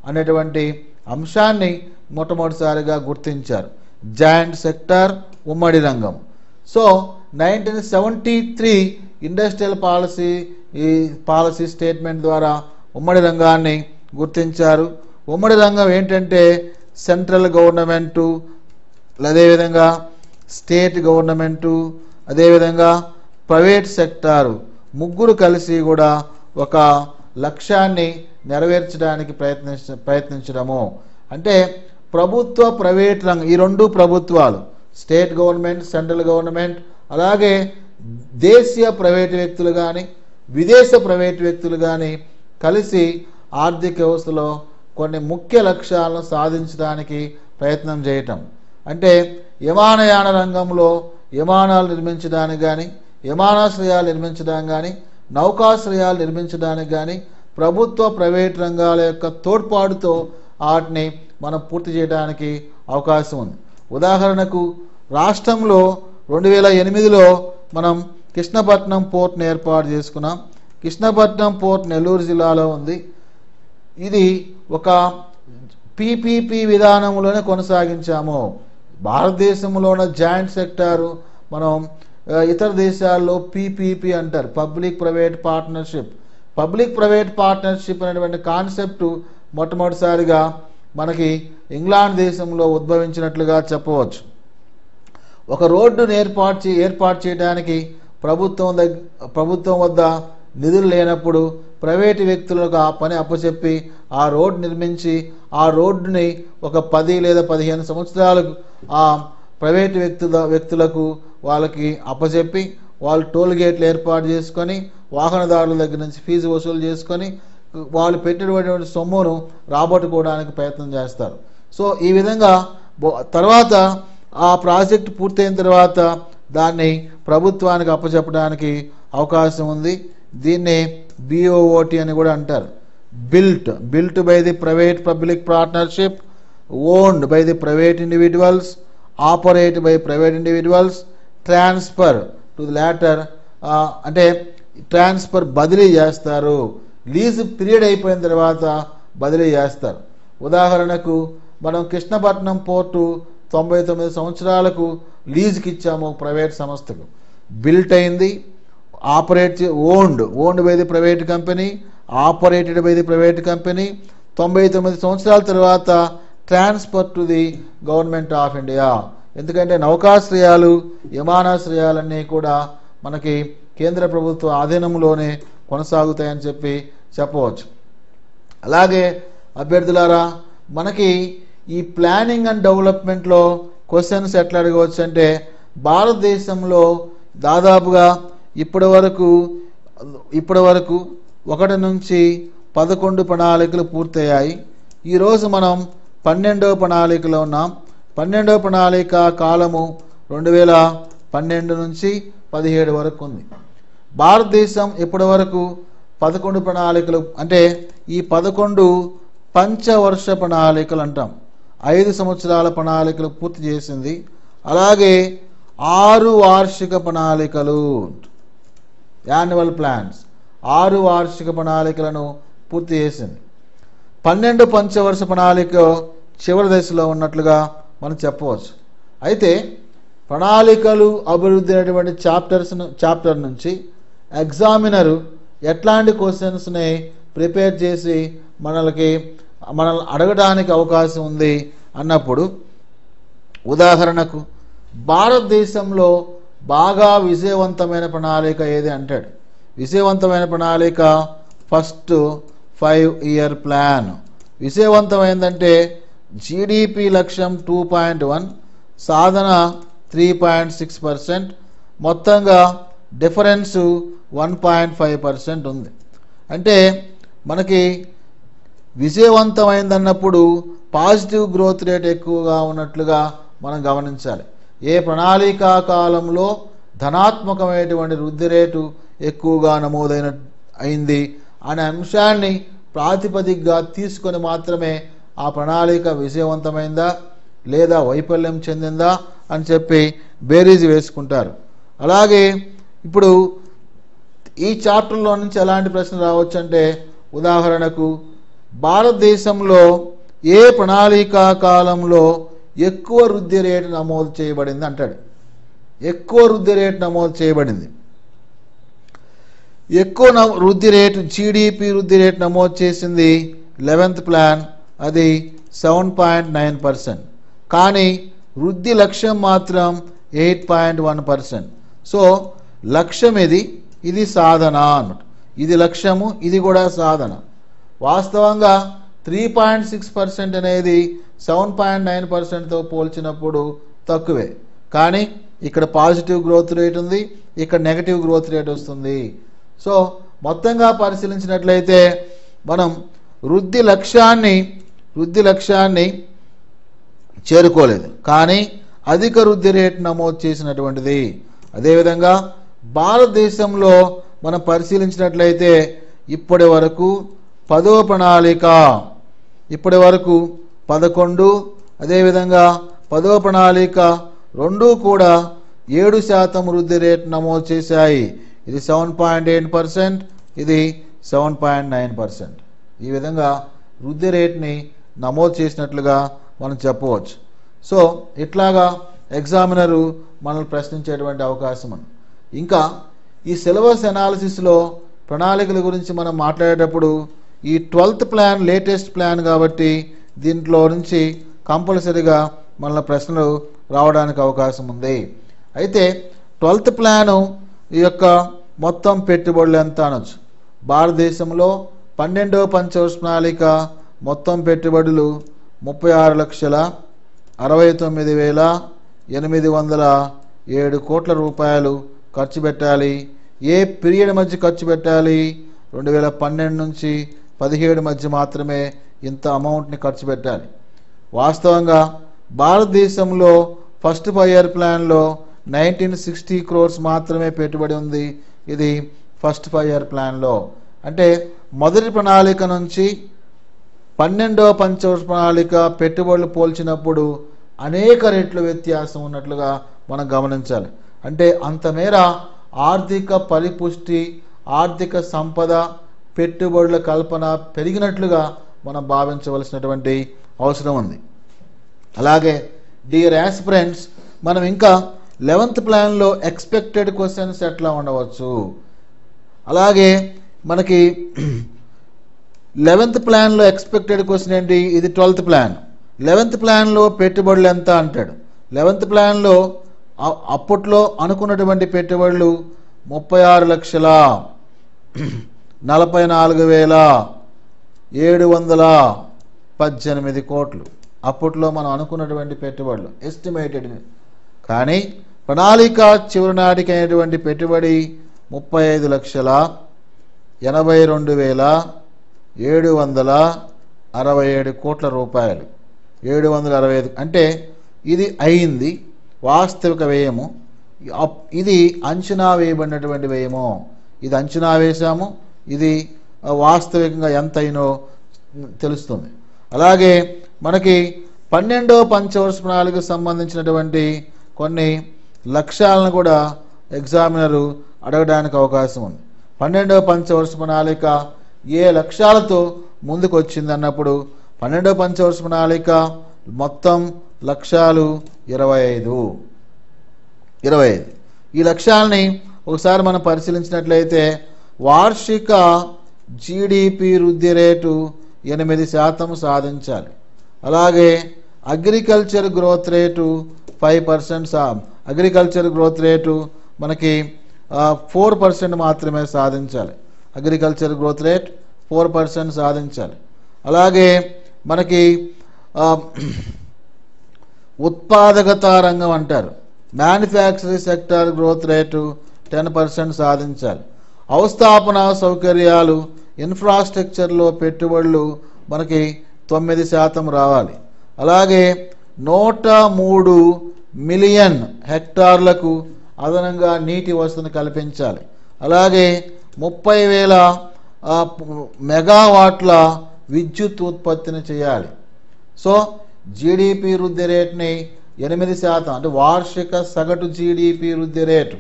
అనేటువంటి అంశాన్ని మొట్టమొదటిసారిగా గుర్తించారు. జాయింట్ సెక్టార్ ఉమ్మడి రంగం. సో 1973 ఇండస్ట్రియల్ పాలసీ స్టేట్మెంట్ ద్వారా ఉమ్మడి రంగాన్ని గుర్తించారు. ఉమ్మడి రంగం ఏంటంటే సెంట్రల్ గవర్నమెంటు, అదేవిధంగా స్టేట్ గవర్నమెంటు, అదేవిధంగా ప్రైవేట్ సెక్టారు ముగ్గురు కలిసి కూడా ఒక లక్ష్యాన్ని నెరవేర్చడానికి ప్రయత్నించడము. అంటే ప్రభుత్వ ప్రైవేట్ రంగం, ఈ రెండు ప్రభుత్వాలు, స్టేట్ గవర్నమెంట్, సెంట్రల్ గవర్నమెంట్, అలాగే దేశీయ ప్రైవేటు వ్యక్తులు కానీ విదేశ ప్రైవేటు వ్యక్తులు కానీ కలిసి ఆర్థిక వ్యవస్థలో కొన్ని ముఖ్య లక్ష్యాలను సాధించడానికి ప్రయత్నం చేయటం. అంటే విమానయాన రంగంలో విమానాలు నిర్మించడానికి కానీ, విమానాశ్రయాలు నిర్మించడానికి కానీ, నౌకాశ్రయాలు నిర్మించడానికి కానీ ప్రభుత్వ ప్రైవేట్ రంగాల యొక్క తోడ్పాటుతో వాటిని మనం పూర్తి చేయడానికి అవకాశం ఉంది. ఉదాహరణకు రాష్ట్రంలో 2008లో మనం కృష్ణపట్నం పోర్ట్ని ఏర్పాటు చేసుకున్నాం. కృష్ణపట్నం పోర్ట్ నెల్లూరు జిల్లాలో ఉంది. ఇది ఒక పీపీపీ విధానంలోనే కొనసాగించాము. భారతదేశంలో ఉన్న జాయింట్ సెక్టారు మనం ఇతర దేశాల్లో పీపీపీ అంటారు, public private partnership. Public private partnership అనేటువంటి కాన్సెప్ట్ మొట్టమొదటిసారిగా మనకి ఇంగ్లాండ్ దేశంలో ఉద్భవించినట్లుగా చెప్పవచ్చు. ఒక రోడ్డును ఏర్పాటు చేయడానికి ప్రభుత్వం వద్ద నిధులు లేనప్పుడు ప్రైవేటు వ్యక్తులకు ఆ పని అప్పచెప్పి ఆ రోడ్డు నిర్మించి ఆ రోడ్డుని ఒక 10 లేదా 15 సంవత్సరాలకు ఆ ప్రైవేటు వ్యక్తులకు వాళ్ళకి అప్పచెప్పి వాళ్ళు టోల్ గేట్లు ఏర్పాటు చేసుకొని వాహనదారుల దగ్గర నుంచి ఫీజు వసూలు చేసుకొని వాళ్ళు పెట్టినటువంటి సొమ్మును రాబట్టుకోవడానికి ప్రయత్నం చేస్తారు. సో ఈ విధంగా తర్వాత ఆ ప్రాజెక్ట్ పూర్తయిన తర్వాత దాన్ని ప్రభుత్వానికి అప్పచెప్పడానికి అవకాశం ఉంది. దీన్ని BOOT అని కూడా అంటారు. built by the private public partnership, owned by the private individuals, operated by private individuals, transfer to the latter, అంటే ట్రాన్స్ఫర్ బదిలీ చేస్తారు. లీజ్ పీరియడ్ అయిపోయిన తర్వాత బదిలీ చేస్తారు. ఉదాహరణకు మనం కృష్ణపట్నం పోర్టు 99 సంవత్సరాలకు లీజ్కి ఇచ్చాము ప్రైవేట్ సంస్థకు. బిల్ట్ అయింది, owned by the private company, operated by the private company. 99 సంవత్సరాల తర్వాత transfer to the government of India. ఎందుకంటే నౌకాశ్రయాలు, విమానాశ్రయాలన్నీ కూడా మనకి కేంద్ర ప్రభుత్వ ఆధీనంలోనే కొనసాగుతాయని చెప్పవచ్చు. అలాగే అభ్యర్థులారా, మనకి ఈ ప్లానింగ్ అండ్ డెవలప్మెంట్లో క్వశ్చన్స్ ఎట్లా అడగవచ్చు అంటే భారతదేశంలో దాదాపుగా ఇప్పటి వరకు 1 నుంచి 11 ప్రణాళికలు పూర్తయ్యాయి. ఈరోజు మనం 12వ ప్రణాళికలో ఉన్నాం. 12వ ప్రణాళిక కాలము 2012 నుంచి 17 వరకు ఉంది. భారతదేశం ఇప్పటి వరకు 11 ప్రణాళికలు అంటే ఈ 11 పంచవర్ష ప్రణాళికలు అంటాం. 5 సంవత్సరాల ప్రణాళికలు పూర్తి చేసింది. అలాగే 6 వార్షిక ప్రణాళికలు యాన్యువల్ ప్లాన్స్ 6 వార్షిక ప్రణాళికలను పూర్తి చేసింది. 12 పంచవర్ష ప్రణాళిక చివరి దశలో ఉన్నట్లుగా మనం చెప్పవచ్చు. అయితే ప్రణాళికలు అభివృద్ధి అనేటువంటి చాప్టర్ నుంచి ఎగ్జామినరు ఎట్లాంటి క్వశ్చన్స్ని ప్రిపేర్ చేసి మనల్ని అడగడానికి అవకాశం ఉంది అన్నప్పుడు, ఉదాహరణకు భారతదేశంలో బాగా విజయవంతమైన ప్రణాళిక ఏది అంటాడు. విజయవంతమైన ప్రణాళిక ఫస్ట్ 5-year ప్లాన్. విజయవంతమైందంటే జీడిపి లక్ష్యం 2.1, సాధన 3.6%, మొత్తంగా డిఫరెన్స్ 1.5% ఉంది. అంటే మనకి విజయవంతమైందన్నప్పుడు పాజిటివ్ గ్రోత్ రేట్ ఎక్కువగా ఉన్నట్లుగా మనం గమనించాలి. ఏ ప్రణాళికా కాలంలో ధనాత్మకమైనటువంటి వృద్ధి రేటు ఎక్కువగా అయింది అనే అంశాన్ని ప్రాతిపదికగా తీసుకొని మాత్రమే ఆ ప్రణాళిక విజయవంతమైందా లేదా వైఫల్యం చెందిందా అని చెప్పి బేరీజు వేసుకుంటారు. అలాగే ఇప్పుడు ఈ చాప్టర్లో నుంచి ఎలాంటి ప్రశ్న రావచ్చు అంటే, ఉదాహరణకు భారతదేశంలో ఏ ప్రణాళికా కాలంలో ఎక్కువ వృద్ధి రేటు నమోదు చేయబడింది అంటాడు. ఎక్కువ వృద్ధి రేటు నమోదు చేయబడింది. ఎక్కువ వృద్ధి రేటు జీడిపి వృద్ధి రేటు నమోదు చేసింది 11th ప్లాన్, అది 7.9%. కానీ వృద్ధి లక్ష్యం మాత్రం 8.1%. సో లక్ష్యం ఇది సాధన అన్నమాట. ఇది లక్ష్యము, ఇది కూడా సాధన. వాస్తవంగా 3.6% అనేది 7.9%తో పోల్చినప్పుడు తక్కువే. కానీ ఇక్కడ పాజిటివ్ గ్రోత్ రేట్ ఉంది, ఇక్కడ నెగటివ్ గ్రోత్ రేట్ వస్తుంది. సో మొత్తంగా పరిశీలించినట్లయితే మనం వృద్ధి లక్ష్యాన్ని చేరుకోలేదు, కానీ అధిక వృద్ధి రేటు నమోదు చేసినటువంటిది. అదేవిధంగా భారతదేశంలో మనం పరిశీలించినట్లయితే ఇప్పటి వరకు 10వ ప్రణాళిక, ఇప్పటి వరకు 11, అదేవిధంగా 10వ ప్రణాళిక 2 కూడా 7% వృద్ధి రేటు నమోదు చేశాయి. ఇది 7.8%, ఇది 7.9%. ఈ విధంగా వృద్ధి రేట్ని నమోదు చేసినట్లుగా మనం చెప్పవచ్చు. సో ఇట్లాగా ఎగ్జామినరు మనల్ని ప్రశ్నించేటువంటి అవకాశం ఉంది. ఇంకా ఈ సిలబస్ అనాలిసిస్లో ప్రణాళికల గురించి మనం మాట్లాడేటప్పుడు ఈ 12th ప్లాన్ లేటెస్ట్ ప్లాన్ కాబట్టి దీంట్లో నుంచి కంపల్సరీగా మన ప్రశ్నలు రావడానికి అవకాశం ఉంది. అయితే 12th ప్లాను ఈ యొక్క మొత్తం పెట్టుబడులు ఎంత అనొచ్చు. భారతదేశంలో 12వ పంచవర్ష ప్రణాళిక మొత్తం పెట్టుబడులు 36,69,807 కోట్ల రూపాయలు ఖర్చు పెట్టాలి. ఏ పీరియడ్ మధ్య ఖర్చు పెట్టాలి? 2012 నుంచి 17 మధ్య మాత్రమే ఇంత అమౌంట్ని ఖర్చు పెట్టాలి. వాస్తవంగా భారతదేశంలో ఫస్ట్ 5-year ప్లాన్లో 1960 crores మాత్రమే పెట్టుబడి ఉంది. ఇది ఫస్ట్ 5-year ప్లాన్లో. అంటే మొదటి ప్రణాళిక నుంచి 12వ పంచవర్ష ప్రణాళిక పెట్టుబడులు పోల్చినప్పుడు అనేక రెట్లు వ్యత్యాసం ఉన్నట్లుగా మనం గమనించాలి. అంటే అంతమేర ఆర్థిక పరిపుష్టి, ఆర్థిక సంపద, పెట్టుబడుల కల్పన పెరిగినట్లుగా మనం భావించవలసినటువంటి అవసరం ఉంది. అలాగే డియర్ యాస్పిరెంట్స్, మనం ఇంకా 11th ప్లాన్లో ఎక్స్పెక్టెడ్ క్వశ్చన్స్ ఎట్లా ఉండవచ్చు. అలాగే మనకి 11th ప్లాన్లో ఎక్స్పెక్టెడ్ క్వశ్చన్ ఏంటి? ఇది 12th ప్లాన్. 11th ప్లాన్లో పెట్టుబడులు ఎంత అంటాడు. 11th ప్లాన్లో అప్పట్లో అనుకున్నటువంటి పెట్టుబడులు 36,44,718 కోట్లు అప్పట్లో మనం అనుకున్నటువంటి పెట్టుబడులు ఎస్టిమేటెడ్. కానీ ప్రణాళిక చివరి నాటికి అయినటువంటి పెట్టుబడి 35,82,767 కోట్ల రూపాయలు. 765 అంటే ఇది అయింది వాస్తవిక వ్యయము. ఇది అంచనా వేయబడినటువంటి వ్యయము. ఇది అంచనా వేశాము, ఇది వాస్తవికంగా ఎంత అయినో తెలుస్తుంది. అలాగే మనకి 12వ పంచవర్ష ప్రణాళికకు సంబంధించినటువంటి కొన్ని లక్ష్యాలను కూడా ఎగ్జామినరు అడగడానికి అవకాశం ఉంది. 12వ పంచవర్ష ప్రణాళిక ఏ లక్ష్యాలతో ముందుకు వచ్చింది అన్నప్పుడు 12వ పంచవర్ష ప్రణాళిక మొత్తం లక్ష్యాలు 25. ఈ లక్ష్యాలని ఒకసారి మనం పరిశీలించినట్లయితే వార్షిక జీడిపి వృద్ధి రేటు 8% సాధించాలి. అలాగే agriculture growth rate 5%, agriculture growth rate మనకి 4% మాత్రమే సాధించాలి. అగ్రికల్చర్ గ్రోత్ రేట్ 4% సాధించాలి. అలాగే మనకి ఉత్పాదకత రంగం అంటారు, మ్యానుఫ్యాక్చరింగ్ సెక్టార్ గ్రోత్ రేటు 10% సాధించాలి. అవస్థాపన సౌకర్యాలు ఇన్ఫ్రాస్ట్రక్చర్లో పెట్టుబడులు మనకి 9% రావాలి. అలాగే 103 మిలియన్ హెక్టార్లకు అదనంగా నీటి వసతిని కల్పించాలి. అలాగే 30,000 మెగావాట్ల విద్యుత్ ఉత్పత్తిని చేయాలి. సో జీడిపి వృద్ధి రేటుని 8% అంటే వార్షిక సగటు జీడిపి వృద్ధి రేటు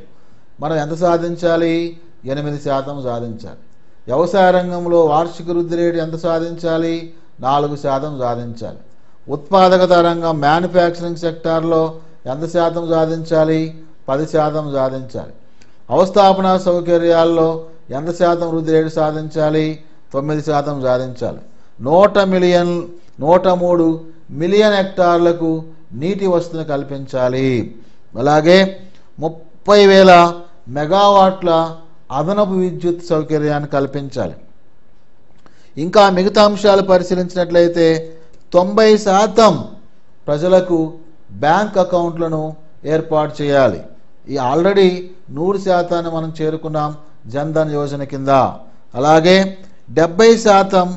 మనం ఎంత సాధించాలి? 8% సాధించాలి. వ్యవసాయ రంగంలో వార్షిక వృద్ధి రేటు ఎంత సాధించాలి? 4% సాధించాలి. ఉత్పాదకత రంగం మ్యానుఫ్యాక్చరింగ్ సెక్టార్లో ఎంత శాతం సాధించాలి? 10% సాధించాలి. అవస్థాపన సౌకర్యాల్లో ఎంత శాతం వృద్ధి రేటు సాధించాలి? 9% సాధించాలి. 103 మిలియన్ హెక్టార్లకు నీటి వసతిని కల్పించాలి. అలాగే 30,000 మెగావాట్ల అదనపు విద్యుత్ సౌకర్యాన్ని కల్పించాలి. ఇంకా మిగతా అంశాలు పరిశీలించినట్లయితే 90% ప్రజలకు బ్యాంక్ అకౌంట్లను ఏర్పాటు చేయాలి. ఈ ఆల్రెడీ 100% మనం చేరుకున్నాం జన్ధన్ యోజన కింద. అలాగే 70%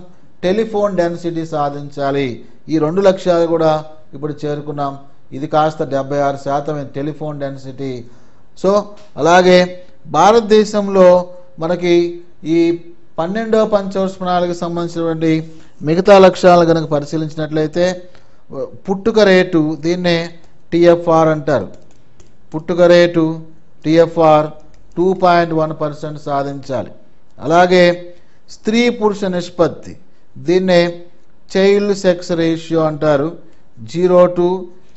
టెలిఫోన్ డెన్సిటీ సాధించాలి. ఈ 2 లక్ష్యాలు కూడా ఇప్పుడు చేరుకున్నాం. ఇది కాస్త 76% టెలిఫోన్ డెన్సిటీ. సో అలాగే భారతదేశంలో మనకి ఈ 12వ పంచవర్ష ప్రణాళికకు సంబంధించినటువంటి మిగతా లక్ష్యాలను కనుక పరిశీలించినట్లయితే పుట్టుక రేటు, దీన్నే టిఎఫ్ఆర్ అంటారు. పుట్టుక రేటు టిఎఫ్ఆర్ 2.1% సాధించాలి. అలాగే స్త్రీ పురుష నిష్పత్తి, దీన్నే చైల్డ్ సెక్స్ రేషియో అంటారు. 0 to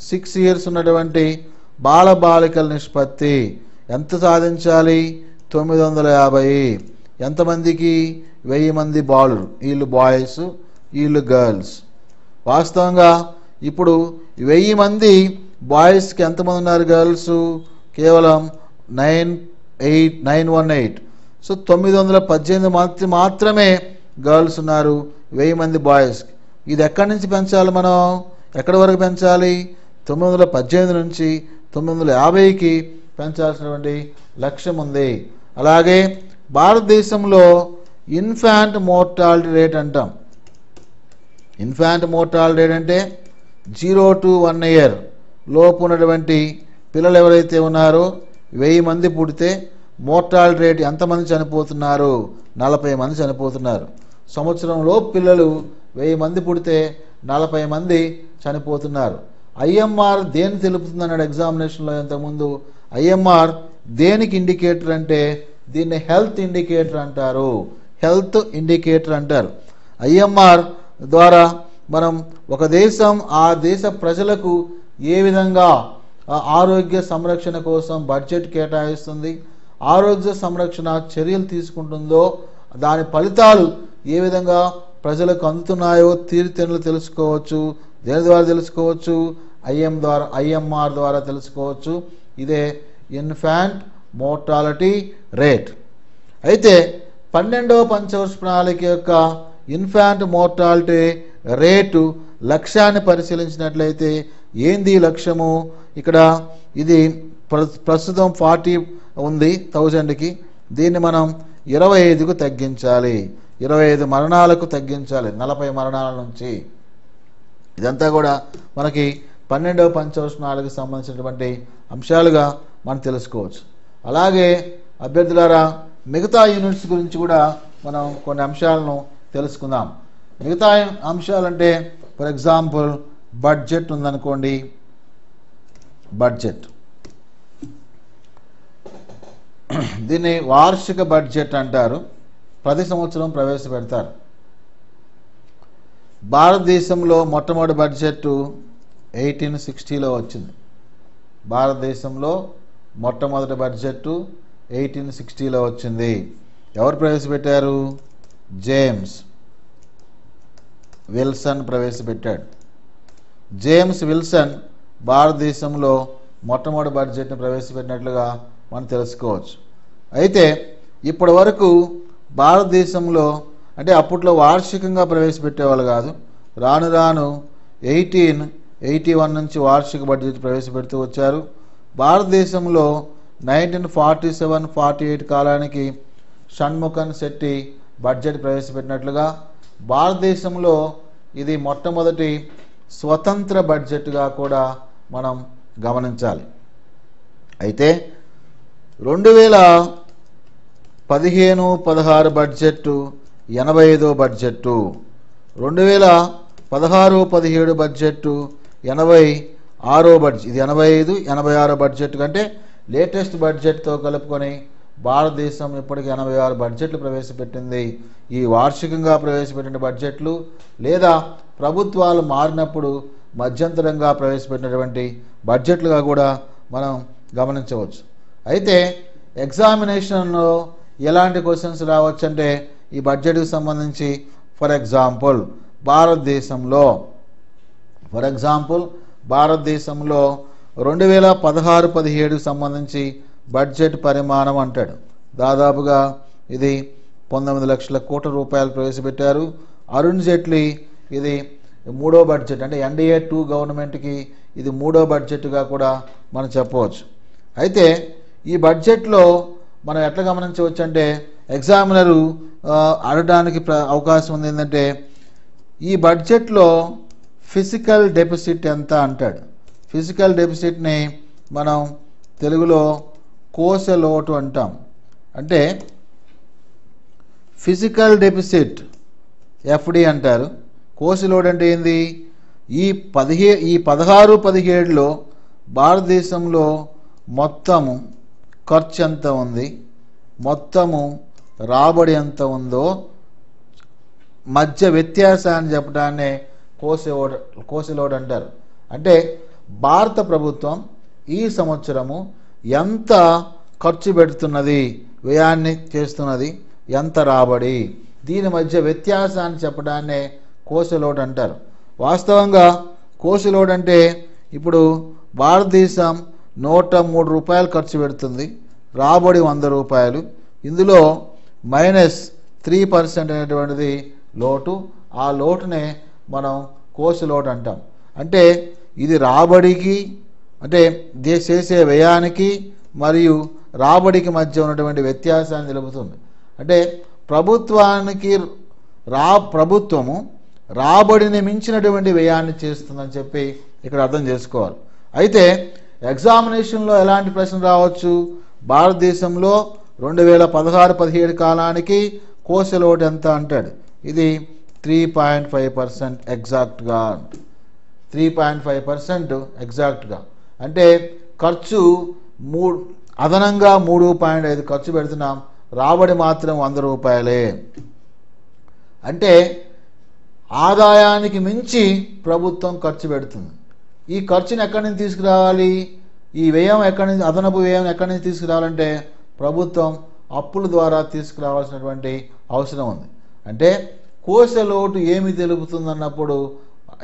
6 years ఉన్నటువంటి బాలబాలికల నిష్పత్తి ఎంత సాధించాలి? 950. ఎంతమందికి? 1000 మంది బాలురు. వీళ్ళు బాయ్స్, వీళ్ళు గర్ల్స్. వాస్తవంగా ఇప్పుడు 1000 మంది బాయ్స్కి ఎంతమంది ఉన్నారు? గర్ల్స్ కేవలం 918. సో 918 మాత్రమే గర్ల్స్ ఉన్నారు 1000 మంది బాయ్స్కి. ఇది ఎక్కడి నుంచి పెంచాలి? మనం ఎక్కడి వరకు పెంచాలి? 918 నుంచి 950కి పెంచాల్సినటువంటి లక్ష్యం ఉంది. అలాగే భారతదేశంలో ఇన్ఫాంట్ మోర్టాలిటీ రేట్ అంటాం. ఇన్ఫాంట్ మోర్టాలిటీ రేట్ అంటే 0 to 1 year లోపు ఉన్నటువంటి పిల్లలు ఎవరైతే ఉన్నారో 1000 మంది పుడితే మోర్టాలిటీ రేట్ ఎంతమంది చనిపోతున్నారు? 40 మంది చనిపోతున్నారు. సంవత్సరంలో పిల్లలు 1000 మంది పుడితే 40 మంది చనిపోతున్నారు. ఐఎంఆర్ దేని తెలుపుతుంది అన్నాడు ఎగ్జామినేషన్లో ఇంతకుముందు. ఐఎంఆర్ దేనికి ఇండికేటర్ అంటే దీన్ని హెల్త్ ఇండికేటర్ అంటారు. హెల్త్ ఇండికేటర్ అంటారు. ఐఎంఆర్ ద్వారా మనం ఒక దేశం ఆ దేశ ప్రజలకు ఏ విధంగా ఆరోగ్య సంరక్షణ కోసం బడ్జెట్ కేటాయిస్తుంది, ఆరోగ్య సంరక్షణ చర్యలు తీసుకుంటుందో దాని ఫలితాలు ఏ విధంగా ప్రజలకు అందుతున్నాయో తీరుతెన్నులు తెలుసుకోవచ్చు. దేని ద్వారా తెలుసుకోవచ్చు? ఐఎంఆర్ ద్వారా తెలుసుకోవచ్చు. ఇదే ఇన్ఫాంట్ మోర్టాలిటీ రేట్. అయితే 12వ పంచవర్ష ప్రణాళిక యొక్క ఇన్ఫాంట్ మోర్టాలిటీ రేటు లక్ష్యాన్ని పరిశీలించినట్లయితే ఏంది లక్ష్యము? ఇక్కడ ఇది ప్రస్తుతం 40 ఉంది 1000కి, దీన్ని మనం 25కు తగ్గించాలి, 25 మరణాలకు తగ్గించాలి 40 మరణాల నుంచి. ఇదంతా కూడా మనకి 12వ పంచవర్షాలకు సంబంధించినటువంటి అంశాలుగా మనం తెలుసుకోవచ్చు. అలాగే అభ్యర్థులారా, మిగతా యూనిట్స్ గురించి కూడా మనం కొన్ని అంశాలను తెలుసుకుందాం. మిగతా అంశాలంటే ఫర్ ఎగ్జాంపుల్ బడ్జెట్ ఉందనుకోండి. బడ్జెట్, దీన్ని వార్షిక బడ్జెట్ అంటారు. ప్రతి సంవత్సరం ప్రవేశపెడతారు. భారతదేశంలో మొట్టమొదటి బడ్జెట్ 1860లో వచ్చింది. భారతదేశంలో మొట్టమొదటి బడ్జెట్ 1860లో వచ్చింది. ఎవరు ప్రవేశపెట్టారు? జేమ్స్ విల్సన్ ప్రవేశపెట్టాడు. జేమ్స్ విల్సన్ భారతదేశంలో మొట్టమొదటి బడ్జెట్ని ప్రవేశపెట్టినట్లుగా మనం తెలుసుకోవచ్చు. అయితే ఇప్పటి వరకు భారతదేశంలో అంటే అప్పట్లో వార్షికంగా ప్రవేశపెట్టేవాళ్ళు కాదు. రాను రాను 1881 నుంచి వార్షిక బడ్జెట్ ప్రవేశపెడుతూ వచ్చారు. భారతదేశంలో 1947-48 కాలానికి షణ్ముఖన్ శెట్టి బడ్జెట్ ప్రవేశపెట్టినట్లుగా భారతదేశంలో ఇది మొట్టమొదటి స్వతంత్ర బడ్జెట్గా కూడా మనం గమనించాలి. అయితే 2015-16 బడ్జెట్ 85వ బడ్జెట్టు, 2016-17 బడ్జెట్ 86వ బడ్జెట్. ఇది 85-86 బడ్జెట్ కంటే లేటెస్ట్ బడ్జెట్తో కలుపుకొని భారతదేశం ఇప్పటికి 86 బడ్జెట్లు ప్రవేశపెట్టింది. ఈ వార్షికంగా ప్రవేశపెట్టిన బడ్జెట్లు లేదా ప్రభుత్వాలు మారినప్పుడు మధ్యంతరంగా ప్రవేశపెట్టినటువంటి బడ్జెట్లుగా కూడా మనం గమనించవచ్చు. అయితే ఎగ్జామినేషన్లో ఎలాంటి క్వశ్చన్స్ రావచ్చు అంటే ఈ బడ్జెట్కి సంబంధించి ఫర్ ఎగ్జాంపుల్ భారతదేశంలో 2016-17 సంబంధించి బడ్జెట్ పరిమాణం అంటాడు. దాదాపుగా ఇది 19 లక్షల కోట్ల రూపాయలు ప్రవేశపెట్టారు. అరుణ్ జైట్లీ ఇది 3వ బడ్జెట్, అంటే NDA 2 గవర్నమెంట్కి ఇది 3వ బడ్జెట్గా కూడా మనం చెప్పవచ్చు. అయితే ఈ బడ్జెట్లో మనం ఎట్లా గమనించవచ్చు అంటే ఎగ్జామినరు అడగడానికి అవకాశం ఉంది. ఏంటంటే ఈ బడ్జెట్లో ఫిజికల్ డెఫిసిట్ ఎంత అంటాడు. ఫిజికల్ డెఫిసిట్ని మనం తెలుగులో కోశ లోటు అంటాం. అంటే ఫిజికల్ డెఫిసిట్ FD అంటారు. కోశ లోటు అంటే ఏంది? ఈ 16-17లో భారతదేశంలో మొత్తము ఖర్చు ఎంత ఉంది, మొత్తము రాబడి ఎంత ఉందో మధ్య వ్యత్యాసాన్ని చెప్పడాన్నే కోశ లోటు అంటారు. అంటే భారత ప్రభుత్వం ఈ సంవత్సరము ఎంత ఖర్చు పెడుతున్నది, వ్యయాన్ని చేస్తున్నది, ఎంత రాబడి, దీని మధ్య వ్యత్యాసాన్ని చెప్పడాన్నే కోశ లోటు అంటారు. వాస్తవంగా కోశ లోటు అంటే ఇప్పుడు భారతదేశం 103 రూపాయలు ఖర్చు పెడుతుంది, రాబడి 100 రూపాయలు, ఇందులో -3% అనేటువంటిది లోటు. ఆ లోటునే మనం కోశ లోటు అంటాం. అంటే ఇది రాబడికి అంటే చేసే వ్యయానికి మరియు రాబడికి మధ్య ఉన్నటువంటి వ్యత్యాసాన్ని తెలుపుతుంది. అంటే ప్రభుత్వము రాబడిని మించినటువంటి వ్యయాన్ని చేస్తుందని చెప్పి ఇక్కడ అర్థం చేసుకోవాలి. అయితే ఎగ్జామినేషన్లో ఎలాంటి ప్రశ్న రావచ్చు? భారతదేశంలో 2016-17 కాలానికి కోశ లోటు ఎంత అంటాడు. ఇది 3.5% ఎగ్జాక్ట్గా, 3.5% ఎగ్జాక్ట్గా. అంటే ఖర్చు అదనంగా 3.5 ఖర్చు పెడుతున్నాం, రాబడి మాత్రం 100 రూపాయలే. అంటే ఆదాయానికి మించి ప్రభుత్వం ఖర్చు పెడుతుంది. ఈ ఖర్చుని ఎక్కడి నుంచి తీసుకురావాలి? ఈ వ్యయం ఎక్కడి నుంచి, అదనపు వ్యయం ఎక్కడి నుంచి తీసుకురావాలంటే ప్రభుత్వం అప్పుల ద్వారా తీసుకురావాల్సినటువంటి అవసరం ఉంది. అంటే కోశ లోటు ఏమి తెలుపుతుంది అన్నప్పుడు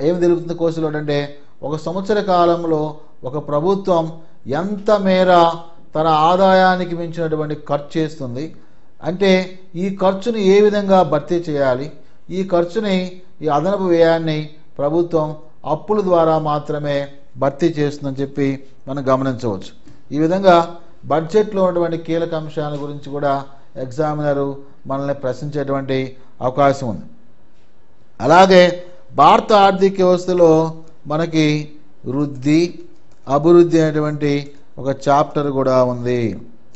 ఏమి తెలుపుతుంది కోశ లోటు అంటే ఒక సంవత్సర కాలంలో ఒక ప్రభుత్వం ఎంత మేర తన ఆదాయానికి మించినటువంటి ఖర్చు చేస్తుంది, అంటే ఈ ఖర్చుని ఏ విధంగా భర్తీ చేయాలి, ఈ ఖర్చుని ఈ అదనపు వ్యయాన్ని ప్రభుత్వం అప్పుల ద్వారా మాత్రమే భర్తీ చేస్తుందని చెప్పి మనం గమనించవచ్చు. ఈ విధంగా బడ్జెట్లో ఉన్నటువంటి కీలక అంశాల గురించి కూడా ఎగ్జామినరు మనల్ని ప్రశ్నించేటువంటి అవకాశం ఉంది. అలాగే భారత ఆర్థిక వ్యవస్థలో మనకి వృద్ధి అభివృద్ధి అనేటువంటి ఒక చాప్టర్ కూడా ఉంది.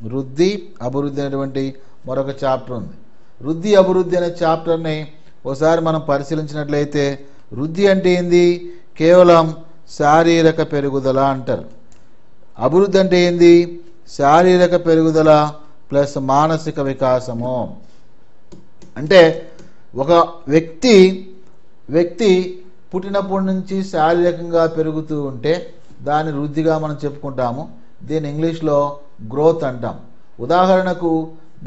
వృద్ధి అభివృద్ధి అనేటువంటి మరొక చాప్టర్ ఉంది. వృద్ధి అభివృద్ధి అనే చాప్టర్ని ఒకసారి మనం పరిశీలించినట్లయితే వృద్ధి అంటే ఏంది? కేవలం శారీరక పెరుగుదల అంటారు. అభివృద్ధి అంటే ఏంది? శారీరక పెరుగుదల ప్లస్ మానసిక వికాసము. అంటే ఒక వ్యక్తి పుట్టినప్పటి నుంచి శారీరకంగా పెరుగుతూ ఉంటే దాన్ని వృద్ధిగా మనం చెప్పుకుంటాము. దీన్ని ఇంగ్లీష్లో గ్రోత్ అంటాం. ఉదాహరణకు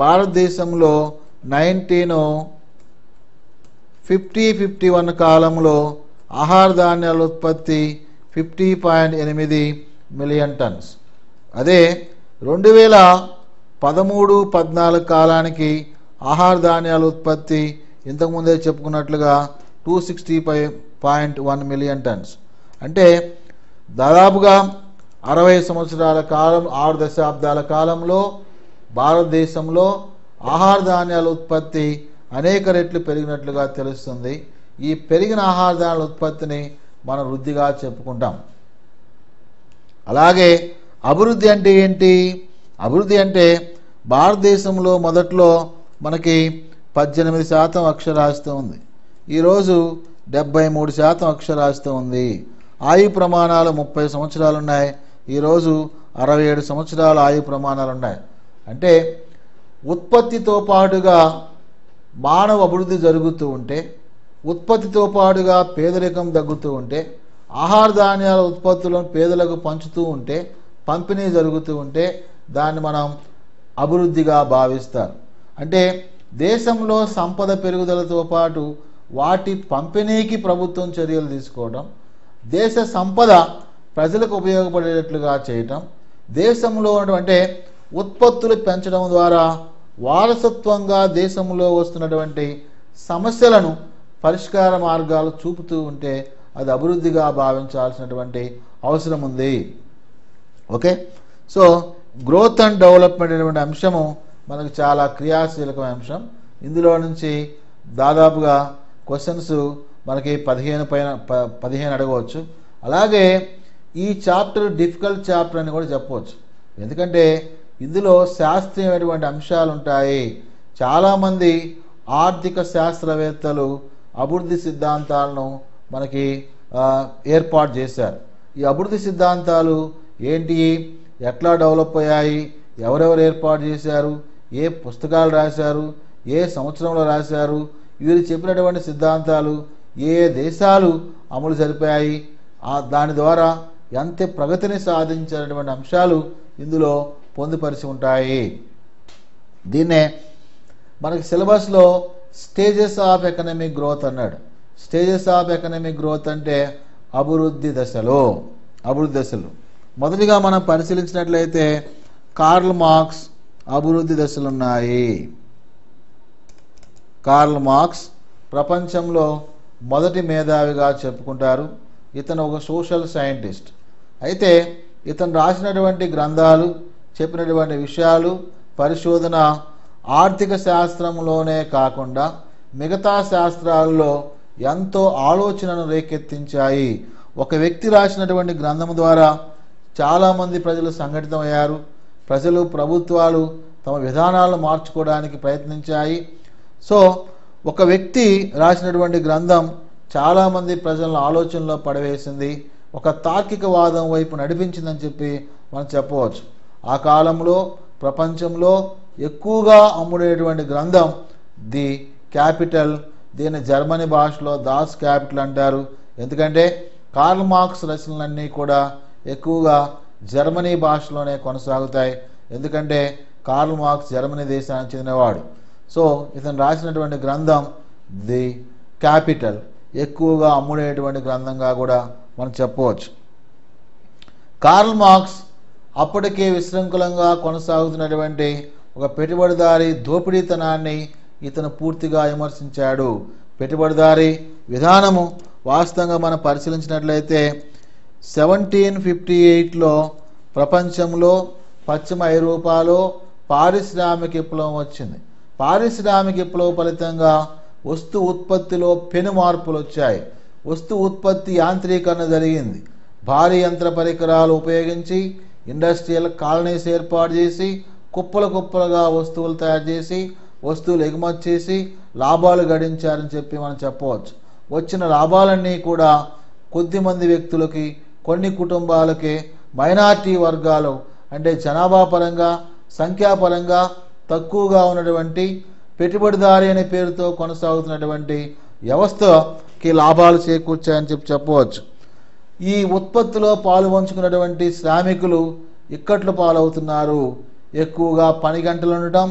భారతదేశంలో 1950-51 కాలంలో ఆహార ధాన్యాల ఉత్పత్తి 50.8 మిలియన్ టన్స్. అదే 2013-14 కాలానికి ఆహార ధాన్యాల ఉత్పత్తి ఇంతకుముందే చెప్పుకున్నట్లుగా 265.1 మిలియన్ టన్స్. అంటే దాదాపుగా 60 సంవత్సరాల కాలం, 6 దశాబ్దాల కాలంలో భారతదేశంలో ఆహార ధాన్యాల ఉత్పత్తి అనేక రెట్లు పెరిగినట్లుగా తెలుస్తుంది. ఈ పెరిగిన ఆహార ధాన్యాల ఉత్పత్తిని మనం వృద్ధిగా చెప్పుకుంటాం. అలాగే అభివృద్ధి అంటే ఏంటి? అభివృద్ధి అంటే భారతదేశంలో మొదట్లో మనకి 18% అక్షరాస్యత ఉంది. ఈరోజు 73% అక్షరాస్యత ఉంది. ఆయు ప్రమాణాలు 30 సంవత్సరాలు ఉన్నాయి. ఈరోజు 67 సంవత్సరాల ఆయు ప్రమాణాలు ఉన్నాయి. అంటే ఉత్పత్తితో పాటుగా మానవ అభివృద్ధి జరుగుతూ ఉంటే, ఉత్పత్తితో పాటుగా పేదరికం తగ్గుతూ ఉంటే, ఆహార ధాన్యాల ఉత్పత్తులను పేదలకు పంచుతూ ఉంటే, పంపిణీ జరుగుతూ ఉంటే దాన్ని మనం అభివృద్ధిగా భావిస్తారు. అంటే దేశంలో సంపద పెరుగుదలతో పాటు వాటి పంపిణీకి ప్రభుత్వం చర్యలు తీసుకోవడం, దేశ సంపద ప్రజలకు ఉపయోగపడేటట్లుగా చేయటం, దేశంలో అంటే ఉత్పత్తులు పెంచడం ద్వారా వారసత్వంగా దేశంలో వస్తున్నటువంటి సమస్యలను పరిష్కార మార్గాలు చూపుతూ ఉంటే అది అభివృద్ధిగా భావించాల్సినటువంటి అవసరం ఉంది. Okay, so growth and development అనేటువంటి అంశము మనకు చాలా క్రియాశీలకమైన అంశం. ఇందులో నుంచి దాదాపుగా క్వశ్చన్స్ మనకి 15 అడగవచ్చు. అలాగే ఈ చాప్టర్ డిఫికల్ట్ చాప్టర్ అని కూడా చెప్పవచ్చు. ఎందుకంటే ఇందులో శాస్త్రీయమైనటువంటి అంశాలు ఉంటాయి. చాలామంది ఆర్థిక శాస్త్రవేత్తలు అభివృద్ధి సిద్ధాంతాలను మనకి ఏర్పాటు చేశారు. ఈ అభివృద్ధి సిద్ధాంతాలు ఏంటి, ఎట్లా డెవలప్ అయ్యాయి, ఎవరెవరు ఏర్పాటు చేశారు, ఏ పుస్తకాలు రాశారు, ఏ సంవత్సరంలో రాశారు, వీరు చెప్పినటువంటి సిద్ధాంతాలు ఏ దేశాలు అమలు జరిపాయి, దాని ద్వారా ఎంత ప్రగతిని సాధించినటువంటి అంశాలు ఇందులో పొందుపరిచి ఉంటాయి. దీన్నే మనకి సిలబస్లో స్టేజెస్ ఆఫ్ ఎకనామిక్ గ్రోత్ అన్నాడు. స్టేజెస్ ఆఫ్ ఎకనామిక్ గ్రోత్ అంటే అభివృద్ధి దశలు. మొదటిగా మనం పరిశీలించినట్లయితే కార్ల్ మార్క్స్ అభివృద్ధి దశలు ఉన్నాయి. కార్ల్ మార్క్స్ ప్రపంచంలో మొదటి మేధావిగా చెప్పుకుంటారు. ఇతను ఒక సోషల్ సైంటిస్ట్. అయితే ఇతను రాసినటువంటి గ్రంథాలు, చెప్పినటువంటి విషయాలు, పరిశోధన ఆర్థిక శాస్త్రంలోనే కాకుండా మిగతా శాస్త్రాల్లో ఎంతో ఆలోచనను రేకెత్తించాయి. ఒక వ్యక్తి రాసినటువంటి గ్రంథం ద్వారా చాలామంది ప్రజలు సంఘటితమయ్యారు. ప్రజలు, ప్రభుత్వాలు తమ విధానాలను మార్చుకోవడానికి ప్రయత్నించాయి. సో ఒక వ్యక్తి రాసినటువంటి గ్రంథం చాలామంది ప్రజలను ఆలోచనలో పడవేసింది, ఒక తార్కికవాదం వైపు నడిపించిందని చెప్పి మనం చెప్పవచ్చు. ఆ కాలంలో ప్రపంచంలో ఎక్కువగా అమ్ముడేటువంటి గ్రంథం ది క్యాపిటల్. దీన్ని జర్మనీ భాషలో దాస్ క్యాపిటల్ అంటారు. ఎందుకంటే కార్ల్ మార్క్స్ రచనలన్నీ కూడా ఎక్కువగా జర్మనీ భాషలోనే కొనసాగుతాయి. ఎందుకంటే కార్ల్ మార్క్స్ జర్మనీ దేశానికి చెందినవాడు. సో ఇతను రాసినటువంటి గ్రంథం ది క్యాపిటల్ ఎక్కువగా అమ్ముడేటువంటి గ్రంథంగా కూడా మనం చెప్పవచ్చు. కార్ల్ మార్క్స్ అప్పటికే విశృంఖలంగా కొనసాగుతున్నటువంటి ఒక పెట్టుబడిదారీ దోపిడీతనాన్ని ఇతను పూర్తిగా విమర్శించాడు. పెట్టుబడిదారీ విధానము వాస్తవంగా మనం పరిశీలించినట్లయితే 1758లో ప్రపంచంలో పశ్చిమ ఐరోపాలో పారిశ్రామిక విప్లవం వచ్చింది. పారిశ్రామిక విప్లవం ఫలితంగా వస్తు ఉత్పత్తిలో పెను మార్పులు వచ్చాయి. వస్తు ఉత్పత్తి యాంత్రీకరణ జరిగింది. భారీ యంత్ర పరికరాలు ఉపయోగించి ఇండస్ట్రియల్ కాలనీస్ ఏర్పాటు చేసి కుప్పలు కుప్పలుగా వస్తువులు తయారు చేసి వస్తువులు ఎగుమతి చేసి లాభాలు గడించారని చెప్పి మనం చెప్పవచ్చు. వచ్చిన లాభాలన్నీ కూడా కొద్దిమంది వ్యక్తులకి, కొన్ని కుటుంబాలకి, మైనారిటీ వర్గాలు అంటే జనాభా పరంగా సంఖ్యాపరంగా తక్కువగా ఉన్నటువంటి పెట్టుబడిదారి అనే పేరుతో కొనసాగుతున్నటువంటి వ్యవస్థకి లాభాలు చేకూర్చాయని చెప్పవచ్చు. ఈ ఉత్పత్తిలో పాలు పంచుకున్నటువంటి శ్రామికులు ఇక్కట్లు పాలవుతున్నారు. ఎక్కువగా పని గంటలు ఉండటం,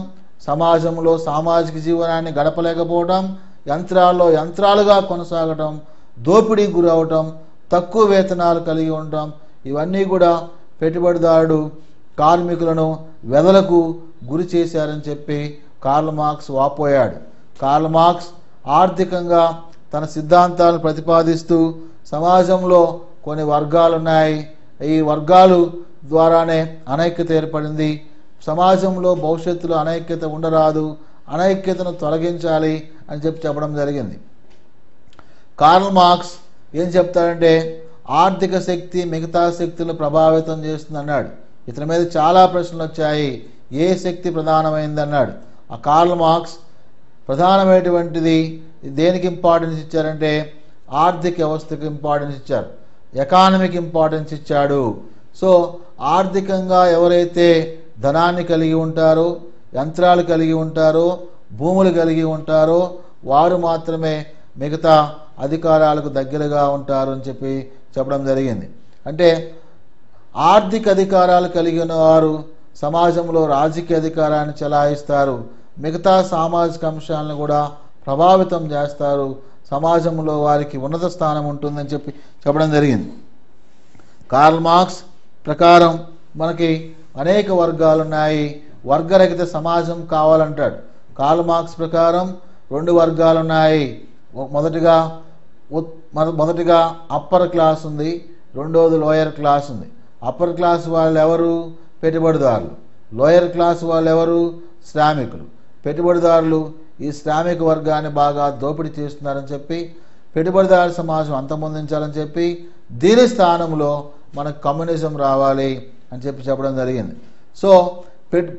సమాజంలో సామాజిక జీవనాన్ని గడపలేకపోవడం, యంత్రాలుగా కొనసాగటం, దోపిడీకి గురవటం, తక్కువ వేతనాలు కలిగి ఉండటం, ఇవన్నీ కూడా పెట్టుబడిదారుడు కార్మికులను వెదలకు గురి చేశారని చెప్పి కార్ల్ మార్క్స్ వాపోయాడు. కార్ల్ మార్క్స్ ఆర్థికంగా తన సిద్ధాంతాలను ప్రతిపాదిస్తూ సమాజంలో కొన్ని వర్గాలు ఉన్నాయి, ఈ వర్గాలు ద్వారానే అనైక్యత ఏర్పడింది, సమాజంలో భవిష్యత్తులో అనైక్యత ఉండరాదు, అనైక్యతను తొలగించాలి అని చెప్పడం జరిగింది. కార్ల్ మార్క్స్ ఏం చెప్తాడంటే ఆర్థిక శక్తి మిగతా శక్తులను ప్రభావితం చేస్తుంది అన్నాడు. ఇతని మీద చాలా ప్రశ్నలు వచ్చాయి. ఏ శక్తి ప్రధానమైంది అన్నాడు. ఆ కార్ల్ మార్క్స్ ప్రధానమైనటువంటిది దేనికి ఇంపార్టెన్స్ ఇచ్చారంటే ఆర్థిక వ్యవస్థకు ఇంపార్టెన్స్ ఇచ్చారు, ఎకానమీకి ఇంపార్టెన్స్ ఇచ్చాడు. సో ఆర్థికంగా ఎవరైతే ధనాన్ని కలిగి ఉంటారో, యంత్రాలు కలిగి ఉంటారో, భూములు కలిగి ఉంటారో వారు మాత్రమే మిగతా అధికారాలకు దగ్గరగా ఉంటారు అని చెప్పడం జరిగింది. అంటే ఆర్థిక అధికారాలు కలిగిన వారు సమాజంలో రాజకీయ అధికారాన్ని చెలాయిస్తారు, మిగతా సామాజిక అంశాలను కూడా ప్రభావితం చేస్తారు, సమాజంలో వారికి ఉన్నత స్థానం ఉంటుందని చెప్పడం జరిగింది. కార్ల్ మార్క్స్ ప్రకారం మనకి అనేక వర్గాలు ఉన్నాయి, వర్గరహిత సమాజం కావాలంటాడు. కార్ల్ మార్క్స్ ప్రకారం 2 వర్గాలు ఉన్నాయి. మొదటిగా అప్పర్ క్లాస్ ఉంది, రెండోది లోయర్ క్లాస్ ఉంది. అప్పర్ క్లాస్ వాళ్ళు ఎవరు? పెట్టుబడిదారులు. లోయర్ క్లాస్ వాళ్ళు ఎవరు? శ్రామికులు. పెట్టుబడిదారులు ఈ శ్రామిక వర్గాన్ని బాగా దోపిడీ చేస్తున్నారని చెప్పి పెట్టుబడిదారు సమాజం అంతమొందించాలని చెప్పి దీని స్థానంలో మనకు కమ్యూనిజం రావాలి అని చెప్పడం జరిగింది. సో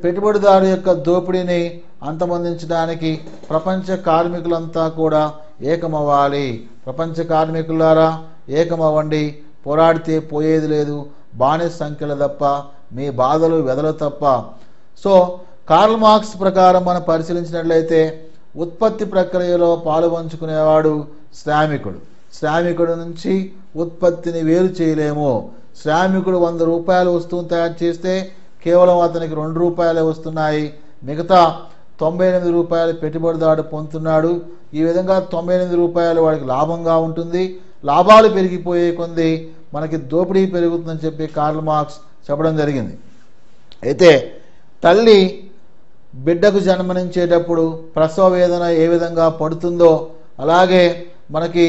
పెట్టుబడిదారు యొక్క దోపిడీని అంతమొందించడానికి ప్రపంచ కార్మికులంతా కూడా ఏకమవ్వాలి. ప్రపంచ కార్మికులారా ఏకమవ్వండి, పోరాడితే పోయేది లేదు, బానిస సంఖ్యలు తప్ప, మీ బాధలు వెదలు తప్ప. సో కార్ల్ మార్క్స్ ప్రకారం మనం పరిశీలించినట్లయితే ఉత్పత్తి ప్రక్రియలో పాలు పంచుకునేవాడు శ్రామికుడు. శ్రామికుడు నుంచి ఉత్పత్తిని వేరు చేయలేము. శ్రామికుడు 100 రూపాయల వస్తువును తయారు చేస్తే కేవలం అతనికి 2 రూపాయలే వస్తున్నాయి, మిగతా 98 రూపాయలు పెట్టుబడిదారుడు పొందుతున్నాడు. ఈ విధంగా 98 రూపాయలు వాడికి లాభంగా ఉంటుంది. లాభాలు పెరిగిపోయే కొంది మనకి దోపిడీ పెరుగుతుందని చెప్పి కార్ల్ మార్క్స్ చెప్పడం జరిగింది. అయితే తల్లి బిడ్డకు జన్మనించేటప్పుడు ప్రసవ వేదన ఏ విధంగా పడుతుందో అలాగే మనకి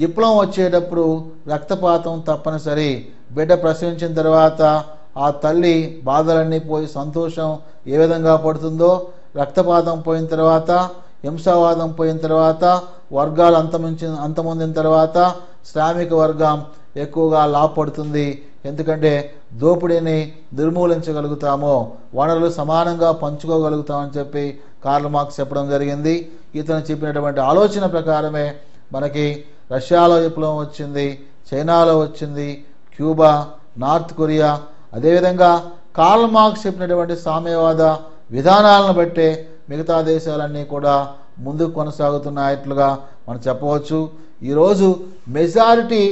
విప్లవం వచ్చేటప్పుడు రక్తపాతం తప్పనిసరి. బిడ్డ ప్రసవించిన తర్వాత ఆ తల్లి బాధలన్నీ పోయి సంతోషం ఏ విధంగా పడుతుందో, రక్తపాతం పోయిన తర్వాత, హింసావాదం పోయిన తర్వాత, వర్గాలు అంతమొందిన తర్వాత శ్రామిక వర్గం ఎక్కువగా లాభపడుతుంది. ఎందుకంటే దోపిడీని నిర్మూలించగలుగుతామో, వనరులు సమానంగా పంచుకోగలుగుతామని చెప్పి కార్ల్ మార్క్స్ చెప్పడం జరిగింది. ఇతను చెప్పినటువంటి ఆలోచన ప్రకారమే మనకి రష్యాలో విప్లవం వచ్చింది, చైనాలో వచ్చింది, క్యూబా, నార్త్ కొరియా. అదేవిధంగా కార్ల్ మార్క్స్ చెప్పినటువంటి సామ్యవాద విధానాలను బట్టే మిగతా దేశాలన్నీ కూడా ముందుకు కొనసాగుతున్నాయట్లుగా మనం చెప్పవచ్చు. ఈరోజు మెజారిటీ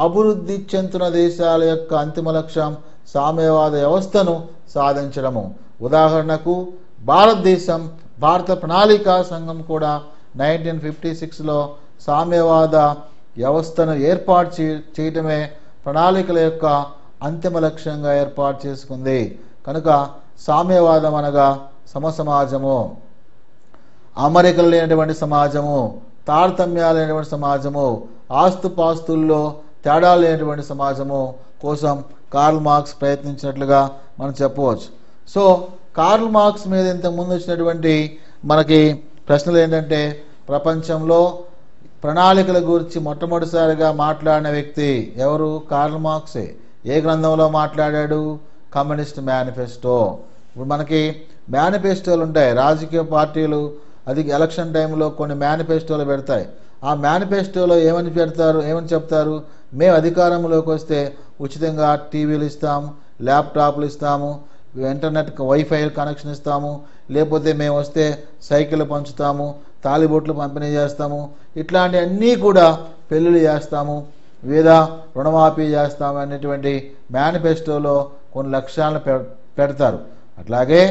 అభివృద్ధి చెందుతున్న దేశాల యొక్క అంతిమ లక్ష్యం సామ్యవాద వ్యవస్థను సాధించడము. ఉదాహరణకు భారతదేశం, భారత ప్రణాళికా సంఘం కూడా 1956లో సామ్యవాద వ్యవస్థను ఏర్పాటు చేయటమే ప్రణాళికల యొక్క అంతిమ లక్ష్యంగా ఏర్పాటు చేసుకుంది. కనుక సామ్యవాదం అనగా సమసమాజము, అమరికలు లేనటువంటి సమాజము, తారతమ్యాలు లేనటువంటి సమాజము, ఆస్తుపాస్తుల్లో తేడా లేనటువంటి సమాజము కోసం కార్ల్ మార్క్స్ ప్రయత్నించినట్లుగా మనం చెప్పవచ్చు. సో కార్ల్ మార్క్స్ మీద ఇంతకుముందు వచ్చినటువంటి మనకి ప్రశ్నలు ఏంటంటే, ప్రపంచంలో ప్రణాళికల గురించి మొట్టమొదటిసారిగా మాట్లాడిన వ్యక్తి ఎవరు? కార్ల్ మార్క్సే. ఏ గ్రంథంలో మాట్లాడాడు? Communist manifesto. ఇప్పుడు మనకి మేనిఫెస్టోలు ఉంటాయి, రాజకీయ పార్టీలు అది ఎలక్షన్ టైంలో కొన్ని మేనిఫెస్టోలు పెడతాయి. ఆ మేనిఫెస్టోలో ఏమని పెడతారు, ఏమని చెప్తారు? మేము అధికారంలోకి వస్తే ఉచితంగా టీవీలు ఇస్తాము, ల్యాప్టాప్లు ఇస్తాము, ఇంటర్నెట్ వైఫై కనెక్షన్ ఇస్తాము, లేకపోతే మేము వస్తే సైకిల్ పంచుతాము, తాలిబొట్లు పంపిణీ చేస్తాము, ఇట్లాంటివన్నీ కూడా పెళ్ళిళ్ళు చేస్తాము, లేదా రుణమాఫీ చేస్తాము అనేటువంటి మేనిఫెస్టోలో కొన్ని లక్ష్యాలను పెడతారు. అట్లాగే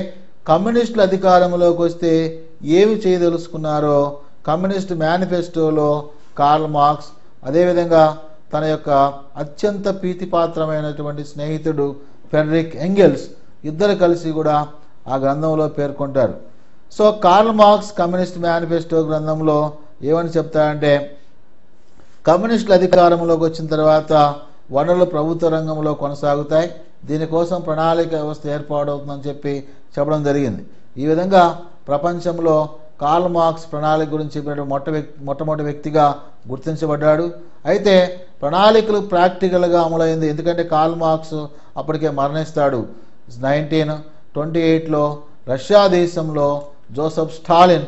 కమ్యూనిస్టులు అధికారంలోకి వస్తే ఏమి చేయదలుచుకున్నారో కమ్యూనిస్ట్ మేనిఫెస్టోలో కార్ల్ మార్క్స్, అదేవిధంగా తన యొక్క అత్యంత ప్రీతిపాత్రమైనటువంటి స్నేహితుడు ఫ్రెడరిక్ ఎంగెల్స్ ఇద్దరు కలిసి కూడా ఆ గ్రంథంలో పేర్కొంటారు. So Karl Marx communist manifesto గ్రంథంలో ఏమని చెప్తారంటే, కమ్యూనిస్టుల అధికారంలోకి వచ్చిన తర్వాత వనరులు ప్రభుత్వ రంగంలో కొనసాగుతాయి, దీనికోసం ప్రణాళిక వ్యవస్థ ఏర్పాటవుతుందని చెప్పడం జరిగింది. ఈ విధంగా ప్రపంచంలో కార్ల్ మార్క్స్ ప్రణాళిక గురించి మొట్టమొదటి వ్యక్తిగా గుర్తించబడ్డాడు. అయితే ప్రణాళికలు ప్రాక్టికల్గా అమలైంది, ఎందుకంటే కార్ల్ మార్క్స్ అప్పటికే మరణిస్తాడు. 1928లో రష్యా దేశంలో జోసెఫ్ స్టాలిన్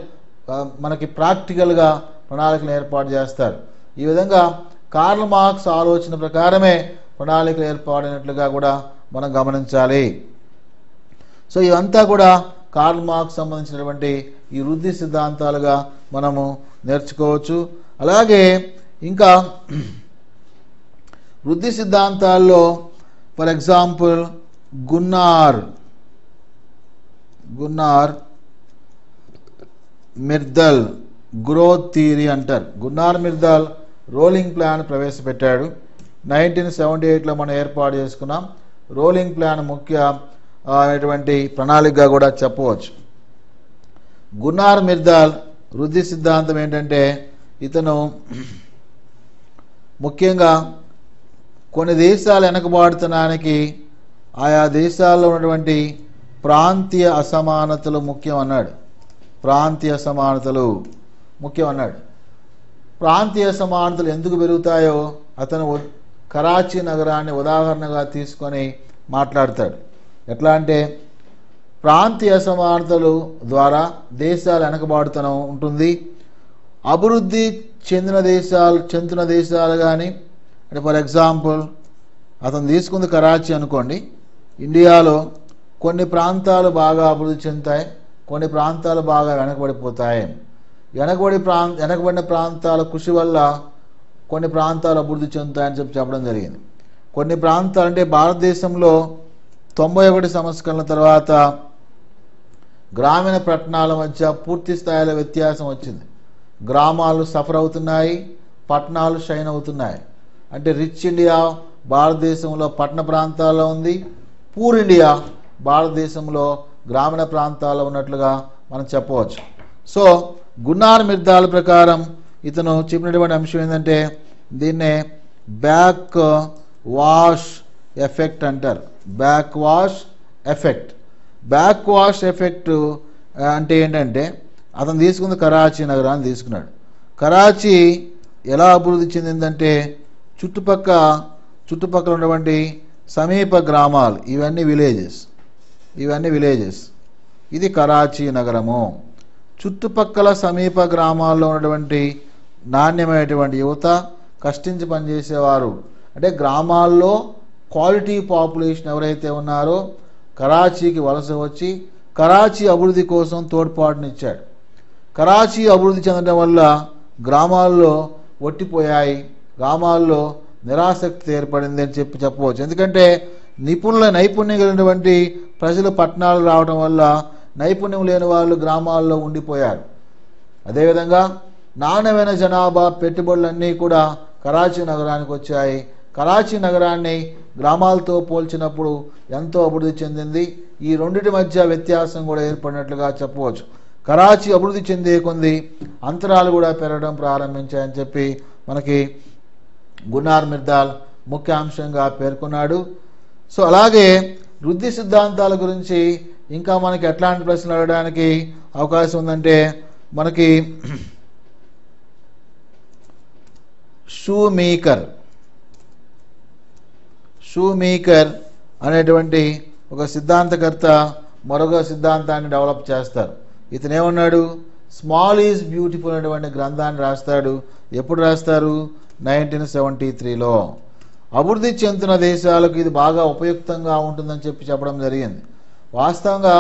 మనకి ప్రాక్టికల్గా ప్రణాళికలు ఏర్పాటు చేస్తారు. ఈ విధంగా కార్ల్ మార్క్స్ ఆలోచన ప్రకారమే ప్రణాళికలు ఏర్పాటైనట్లుగా కూడా మనం గమనించాలి. సో ఇవంతా కూడా కార్ల్ మార్క్స్ సంబంధించినటువంటి ఈ వృద్ధి సిద్ధాంతాలుగా మనము నేర్చుకోవచ్చు. అలాగే ఇంకా వృద్ధి సిద్ధాంతాల్లో for example Gunnar Myrdal growth theory అంటారు. Gunnar మిర్దల్ rolling plan ప్రవేశపెట్టాడు. 1978లో మనం ఏర్పాటు చేసుకున్నాం. రోలింగ్ ప్లాన్ ముఖ్య అనేటువంటి ప్రణాళికగా కూడా చెప్పవచ్చు. గున్నార్ మిర్దల్ వృద్ధి సిద్ధాంతం ఏంటంటే, ఇతను ముఖ్యంగా కొన్ని దేశాలు వెనకబాటుతనానికి ఆయా దేశాల్లో ఉన్నటువంటి ప్రాంతీయ అసమానతలు ముఖ్యం అన్నాడు. ప్రాంతీయ అసమానతలు ముఖ్యం అన్నాడు. ప్రాంతీయ అసమానతలు ఎందుకు పెరుగుతాయో అతను కరాచీ నగరాన్ని ఉదాహరణగా తీసుకొని మాట్లాడతాడు. ఎట్లా అంటే, ప్రాంతీయ అసమానతలు ద్వారా దేశాల వెనకబాటుతనం ఉంటుంది. అభివృద్ధి చెందిన దేశాలు కానీ, అంటే ఫర్ ఎగ్జాంపుల్ అతను తీసుకుంది కరాచీ అనుకోండి, ఇండియాలో కొన్ని ప్రాంతాలు బాగా అభివృద్ధి చెందుతాయి, కొన్ని ప్రాంతాలు బాగా వెనకబడిపోతాయి. వెనకబడిన ప్రాంతాల కృషి వల్ల కొన్ని ప్రాంతాలు అభివృద్ధి చెందుతాయని చెప్పడం జరిగింది. కొన్ని ప్రాంతాలు అంటే భారతదేశంలో 91 సంస్కరణల తర్వాత గ్రామీణ పట్టణాల మధ్య పూర్తి స్థాయిలో వ్యత్యాసం వచ్చింది. గ్రామాలు సఫర్ అవుతున్నాయి, పట్టణాలు షైన్ అవుతున్నాయి. అంటే రిచ్ ఇండియా భారతదేశంలో పట్టణ ప్రాంతాల్లో ఉంది, పూర్ ఇండియా భారతదేశంలో గ్రామీణ ప్రాంతాల్లో ఉన్నట్లుగా మనం చెప్పవచ్చు. సో గున్నార్ మిర్దాల్ ప్రకారం ఇతను చెప్పినటువంటి అంశం ఏంటంటే, దీన్నే బ్యాక్ వాష్ ఎఫెక్ట్ అంటారు. బ్యాక్ వాష్ ఎఫెక్ట్ అంటే ఏంటంటే, అతను తీసుకుంది కరాచీ నగరాన్ని తీసుకున్నాడు. కరాచీ ఎలా అభివృద్ధి చెందిందంటే, చుట్టుపక్కల ఉన్నటువంటి సమీప గ్రామాలు ఇవన్నీ విలేజెస్, ఇది కరాచీ నగరము. చుట్టుపక్కల సమీప గ్రామాల్లో ఉన్నటువంటి నాణ్యమైనటువంటి యువత, కష్టించి పనిచేసేవారు, అంటే గ్రామాల్లో క్వాలిటీ పాపులేషన్ ఎవరైతే ఉన్నారో కరాచీకి వలస వచ్చి కరాచీ అభివృద్ధి కోసం తోడ్పాటునిచ్చాడు. కరాచీ అభివృద్ధి చెందడం వల్ల గ్రామాల్లో ఒట్టిపోయాయి, గ్రామాల్లో నిరాసక్తి ఏర్పడింది అని చెప్పవచ్చు. ఎందుకంటే నైపుణ్యం కలిగినటువంటి ప్రజలు పట్టణాలు రావడం వల్ల నైపుణ్యం లేని వాళ్ళు గ్రామాల్లో ఉండిపోయారు. అదేవిధంగా నాణ్యమైన జనాభా పెట్టుబడులన్నీ కూడా కరాచీ నగరానికి వచ్చాయి. కరాచీ నగరాన్ని గ్రామాలతో పోల్చినప్పుడు ఎంతో అభివృద్ధి చెందింది. ఈ రెండింటి మధ్య వ్యత్యాసం కూడా ఏర్పడినట్లుగా చెప్పవచ్చు. కరాచీ అభివృద్ధి చెందే కొంది అంతరాలు కూడా పెరగడం ప్రారంభించాయని చెప్పి మనకి గున్నార్ మిర్దాల్ ముఖ్యాంశంగా పేర్కొన్నాడు. సో అలాగే వృద్ధి సిద్ధాంతాల గురించి ఇంకా మనకి ఎట్లాంటి ప్రశ్నలు అడగడానికి అవకాశం ఉందంటే మనకి షూమేకర్ అనేటువంటి ఒక సిద్ధాంతకర్త మరొక సిద్ధాంతాన్ని డెవలప్ చేస్తారు. ఇతను ఏమన్నాడు, స్మాల్ ఈజ్ బ్యూటిఫుల్ అనేటువంటి గ్రంథాన్ని రాస్తాడు. ఎప్పుడు రాస్తారు? 1973లో. అభివృద్ధి చెందుతున్న దేశాలకు ఇది బాగా ఉపయుక్తంగా ఉంటుందని చెప్పడం జరిగింది. వాస్తవంగా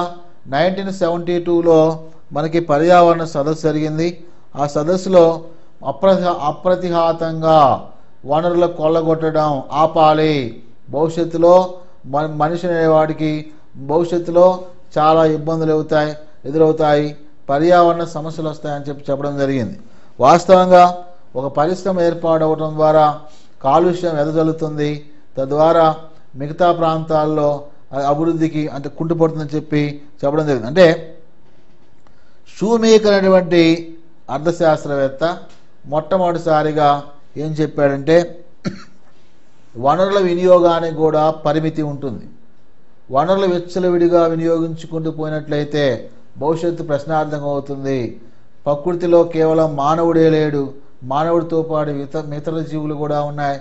1972లో మనకి పర్యావరణ సదస్సు జరిగింది. ఆ సదస్సులో అప్రతిహాతంగా వనరుల కొల్లగొట్టడం ఆపాలి, భవిష్యత్తులో మనిషి అనేవాడికి భవిష్యత్తులో చాలా ఇబ్బందులు ఎదురవుతాయి, పర్యావరణ సమస్యలు వస్తాయని చెప్పడం జరిగింది. వాస్తవంగా ఒక పరిశ్రమ ఏర్పాటవడం ద్వారా కాలుష్యం వెదజల్లుతుంది, తద్వారా మిగతా ప్రాంతాల్లో అభివృద్ధికి అంటే కుంటుపడుతుందని చెప్పడం జరిగింది. అంటే షూమేకర్ అనేటువంటి అర్థశాస్త్రవేత్త మొట్టమొదటిసారిగా ఏం చెప్పాడంటే వనరుల వినియోగానికి కూడా పరిమితి ఉంటుంది. వనరులు విచ్చలవిడిగా వినియోగించుకుంటూ పోయినట్లయితే భవిష్యత్తు ప్రశ్నార్థంగా అవుతుంది. ప్రకృతిలో కేవలం మానవుడే లేడు, మానవుడితో పాటు ఇతర జీవులు కూడా ఉన్నాయి.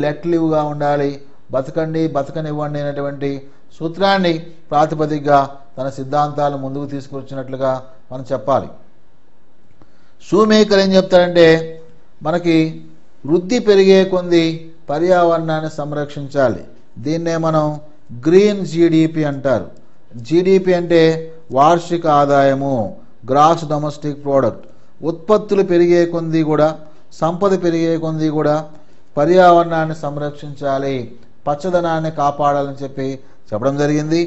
లెట్ లివ్గా ఉండాలి, బతకండి బతకనివ్వండి అనేటువంటి సూత్రాన్ని ప్రాతిపదికగా తన సిద్ధాంతాలను ముందుకు తీసుకొచ్చినట్లుగా మనం చెప్పాలి. షూమేకర్ ఏం చెప్తారంటే మనకి వృద్ధి పెరిగే కొంది పర్యావరణాన్ని సంరక్షించాలి. దీన్నే మనం గ్రీన్ జీడిపి అంటారు. జీడిపి అంటే వార్షిక ఆదాయము, గ్రాస్ డొమెస్టిక్ ప్రోడక్ట్. ఉత్పత్తులు పెరిగే కొంది కూడా, సంపద పెరిగే కొంది కూడా పర్యావరణాన్ని సంరక్షించాలి, పచ్చదనాన్ని కాపాడాలని చెప్పడం జరిగింది.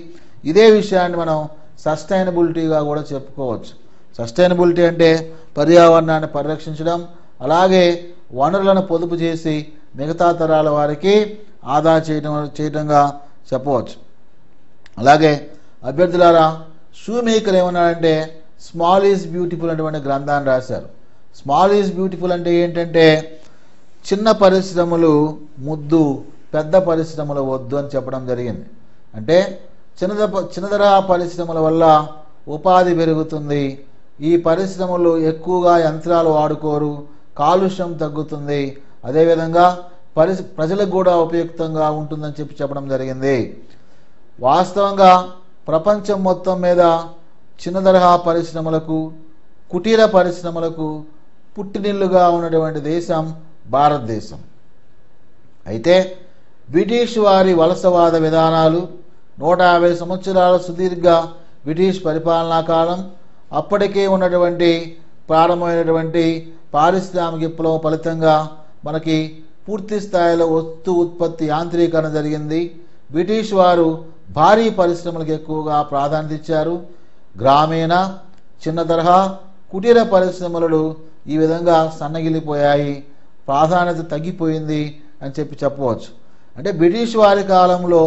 ఇదే విషయాన్ని మనం సస్టైనబిలిటీగా కూడా చెప్పుకోవచ్చు. సస్టైనబిలిటీ అంటే పర్యావరణాన్ని పరిరక్షించడం, అలాగే వనరులను పొదుపు చేసి మిగతా తరాల వారికి ఆదా చేయటంగా చెప్పవచ్చు. అలాగే అభ్యర్థులారా, షూమేకర్ ఏమన్నాడంటే స్మాల్ ఈజ్ బ్యూటిఫుల్ అటువంటి గ్రంథాన్ని రాశారు. స్మాల్ ఈజ్ బ్యూటిఫుల్ అంటే ఏంటంటే చిన్న పరిశ్రమలు ముద్దు, పెద్ద పరిశ్రమలు వద్దు అని చెప్పడం జరిగింది. అంటే చిన్నతరహా పరిశ్రమల వల్ల ఉపాధి పెరుగుతుంది, ఈ పరిశ్రమలు ఎక్కువగా యంత్రాలు వాడుకోరు, కాలుష్యం తగ్గుతుంది, అదేవిధంగా ప్రజలకు కూడా ఉపయుక్తంగా ఉంటుందని చెప్పడం జరిగింది. వాస్తవంగా ప్రపంచం మొత్తం మీద చిన్న తరహా పరిశ్రమలకు, కుటీర పరిశ్రమలకు పుట్టినిల్లుగా ఉన్నటువంటి దేశం భారతదేశం. అయితే బ్రిటిష్ వారి వలసవాద విధానాలు, 150 సంవత్సరాల సుదీర్ఘ బ్రిటిష్ పరిపాలనా కాలం, అప్పటికే ఉన్నటువంటి ప్రారంభమైనటువంటి పారిశ్రామిక విప్లవం ఫలితంగా మనకి పూర్తి స్థాయిలో వస్తు ఉత్పత్తి యాంత్రీకరణ జరిగింది. బ్రిటిష్ వారు భారీ పరిశ్రమలకు ఎక్కువగా ప్రాధాన్యత ఇచ్చారు. గ్రామీణ, చిన్న తరహా, కుటీర పరిశ్రమలు ఈ విధంగా సన్నగిలిపోయాయి, ప్రాధాన్యత తగ్గిపోయింది అని చెప్పవచ్చు. అంటే బ్రిటిష్ వారి కాలంలో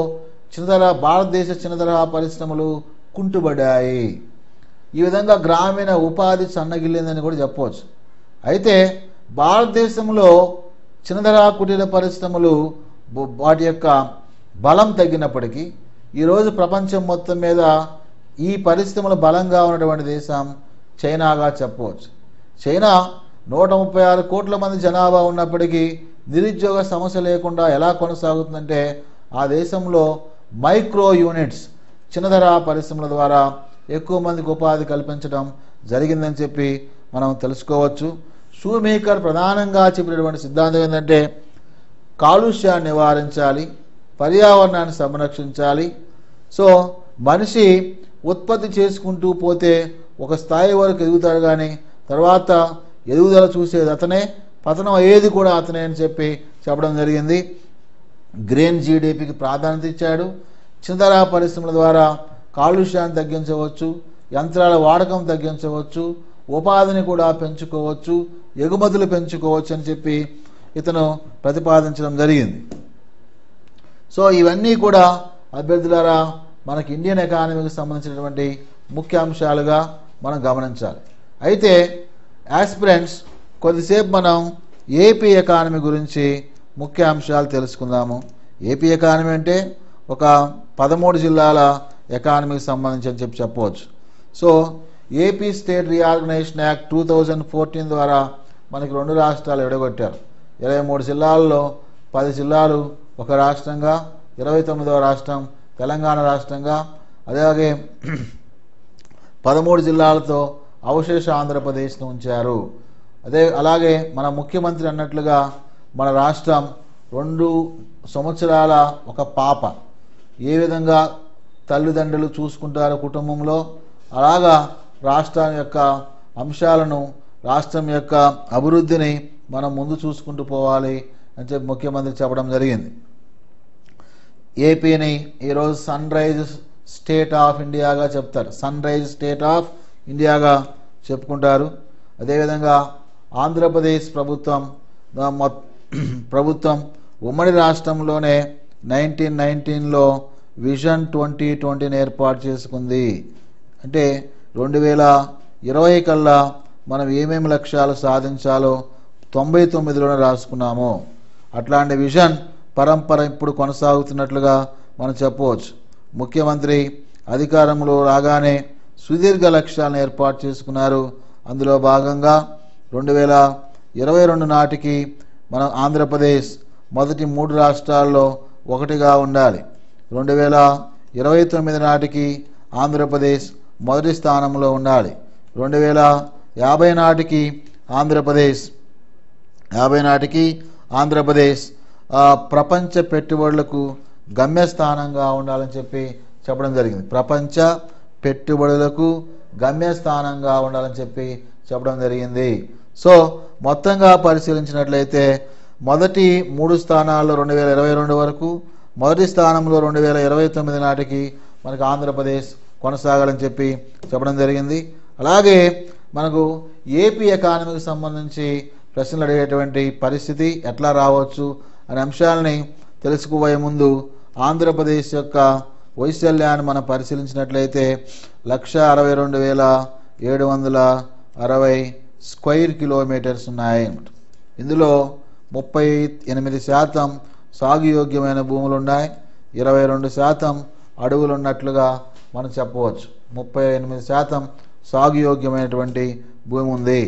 భారతదేశ చిన్న తరహా పరిశ్రమలు కుంటుబడ్డాయి. ఈ విధంగా గ్రామీణ ఉపాధి సన్నగిల్లిందని కూడా చెప్పవచ్చు. అయితే భారతదేశంలో చిన్న తరహా కుటీర పరిశ్రమలు వాటి యొక్క బలం తగ్గినప్పటికీ ఈరోజు ప్రపంచం మొత్తం మీద ఈ పరిశ్రమలు బలంగా ఉన్నటువంటి దేశం చైనాగా చెప్పవచ్చు. చైనా 136 కోట్ల మంది జనాభా ఉన్నప్పటికీ నిరుద్యోగ సమస్య లేకుండా ఎలా కొనసాగుతుందంటే ఆ దేశంలో మైక్రో యూనిట్స్, చిన్నతరహా పరిశ్రమల ద్వారా ఎక్కువ మందికి ఉపాధి కల్పించడం జరిగిందని మనం తెలుసుకోవచ్చు. షూమేకర్ ప్రధానంగా చెప్పినటువంటి సిద్ధాంతం ఏంటంటే కాలుష్యాన్ని నివారించాలి, పర్యావరణాన్ని సంరక్షించాలి. సో మనిషి ఉత్పత్తి చేసుకుంటూ పోతే ఒక స్థాయి వరకు ఎదుగుతాడు, కానీ తర్వాత ఎదుగుదల చూసేది అతనే, పతనం అయ్యేది కూడా అతనే అని చెప్పడం జరిగింది. గ్రీన్ జీడిపికి ప్రాధాన్యత ఇచ్చాడు. చిన్నతరహా పరిశ్రమల ద్వారా కాలుష్యాన్ని తగ్గించవచ్చు, యంత్రాల వాడకం తగ్గించవచ్చు, ఉపాధిని కూడా పెంచుకోవచ్చు, ఎగుమతులు పెంచుకోవచ్చు అని ఇతను ప్రతిపాదించడం జరిగింది. సో ఇవన్నీ కూడా అభ్యర్థులారా మనకి ఇండియన్ ఎకానమీకి సంబంధించినటువంటి ముఖ్య అంశాలుగా మనం గమనించాలి. అయితే యాస్పిరెంట్స్ కొద్దిసేపు మనం ఏపీ ఎకానమీ గురించి ముఖ్య అంశాలు తెలుసుకుందాము. ఏపీ ఎకానమీ అంటే ఒక 13 జిల్లాల ఎకానమీకి సంబంధించి అని చెప్పవచ్చు. So AP state reorganisation act 2014 ద్వారా మనకి 2 రాష్ట్రాలు విడగొట్టారు. 23 జిల్లాల్లో 10 జిల్లాలు ఒక రాష్ట్రంగా, 29వ రాష్ట్రం తెలంగాణ రాష్ట్రంగా, అలాగే 13 జిల్లాలతో అవశేష ఆంధ్రప్రదేశ్ను ఉంచారు. అలాగే మన ముఖ్యమంత్రి అన్నట్లుగా మన రాష్ట్రం 2 సంవత్సరాల ఒక పాప ఏ విధంగా తల్లిదండ్రులు చూసుకుంటారు కుటుంబంలో, అలాగా రాష్ట్రం యొక్క అంశాలను, రాష్ట్రం యొక్క అభివృద్ధిని మనం ముందు చూసుకుంటూ పోవాలి అని చెప్పి ముఖ్యమంత్రి చెప్పడం జరిగింది. ఏపీని ఈరోజు సన్ రైజ్ స్టేట్ ఆఫ్ ఇండియాగా చెప్తారు, సన్ రైజ్ స్టేట్ ఆఫ్ ఇండియాగా చెప్పుకుంటారు. అదేవిధంగా ఆంధ్రప్రదేశ్ ప్రభుత్వం ఉమ్మడి రాష్ట్రంలోనే 1919లో విజన్ 2020 ఏర్పాటు చేసుకుంది. అంటే 2020 కల్లా మనం ఏమేమి లక్ష్యాలు సాధించాలో 99లోనే రాసుకున్నాము. అట్లాంటి విజన్ పరంపర ఇప్పుడు కొనసాగుతున్నట్లుగా మనం చెప్పవచ్చు. ముఖ్యమంత్రి అధికారంలో రాగానే సుదీర్ఘ లక్ష్యాలను ఏర్పాటు చేసుకున్నారు. అందులో భాగంగా 2022 నాటికి మనం ఆంధ్రప్రదేశ్ మొదటి 3 రాష్ట్రాల్లో ఒకటిగా ఉండాలి. 2029 నాటికి ఆంధ్రప్రదేశ్ మొదటి స్థానంలో ఉండాలి. 2050 నాటికి ఆంధ్రప్రదేశ్ ప్రపంచ పెట్టుబడులకు గమ్యస్థానంగా ఉండాలని చెప్పడం జరిగింది. ప్రపంచ పెట్టుబడులకు గమ్యస్థానంగా ఉండాలని చెప్పడం జరిగింది. సో మొత్తంగా పరిశీలించినట్లయితే మొదటి 3 స్థానాల్లో 2022 వరకు, మొదటి స్థానంలో 2029 నాటికి మనకు ఆంధ్రప్రదేశ్ కొనసాగాలని చెప్పడం జరిగింది. అలాగే మనకు ఏపీ ఎకానమీకి సంబంధించి ప్రశ్నలు అడిగేటువంటి పరిస్థితి ఎట్లా రావచ్చు అనే అంశాలని తెలుసుకోబోయే ముందు ఆంధ్రప్రదేశ్ యొక్క వైశాల్యాన్ని మనం పరిశీలించినట్లయితే 162,760 స్క్వేర్ కిలోమీటర్స్ ఉన్నాయి. ఇందులో 38% సాగుయోగ్యమైన భూములు ఉన్నాయి, 22% అడవులు ఉన్నట్లుగా మనం చెప్పవచ్చు. 38% సాగుయోగ్యమైనటువంటి భూమి ఉంది.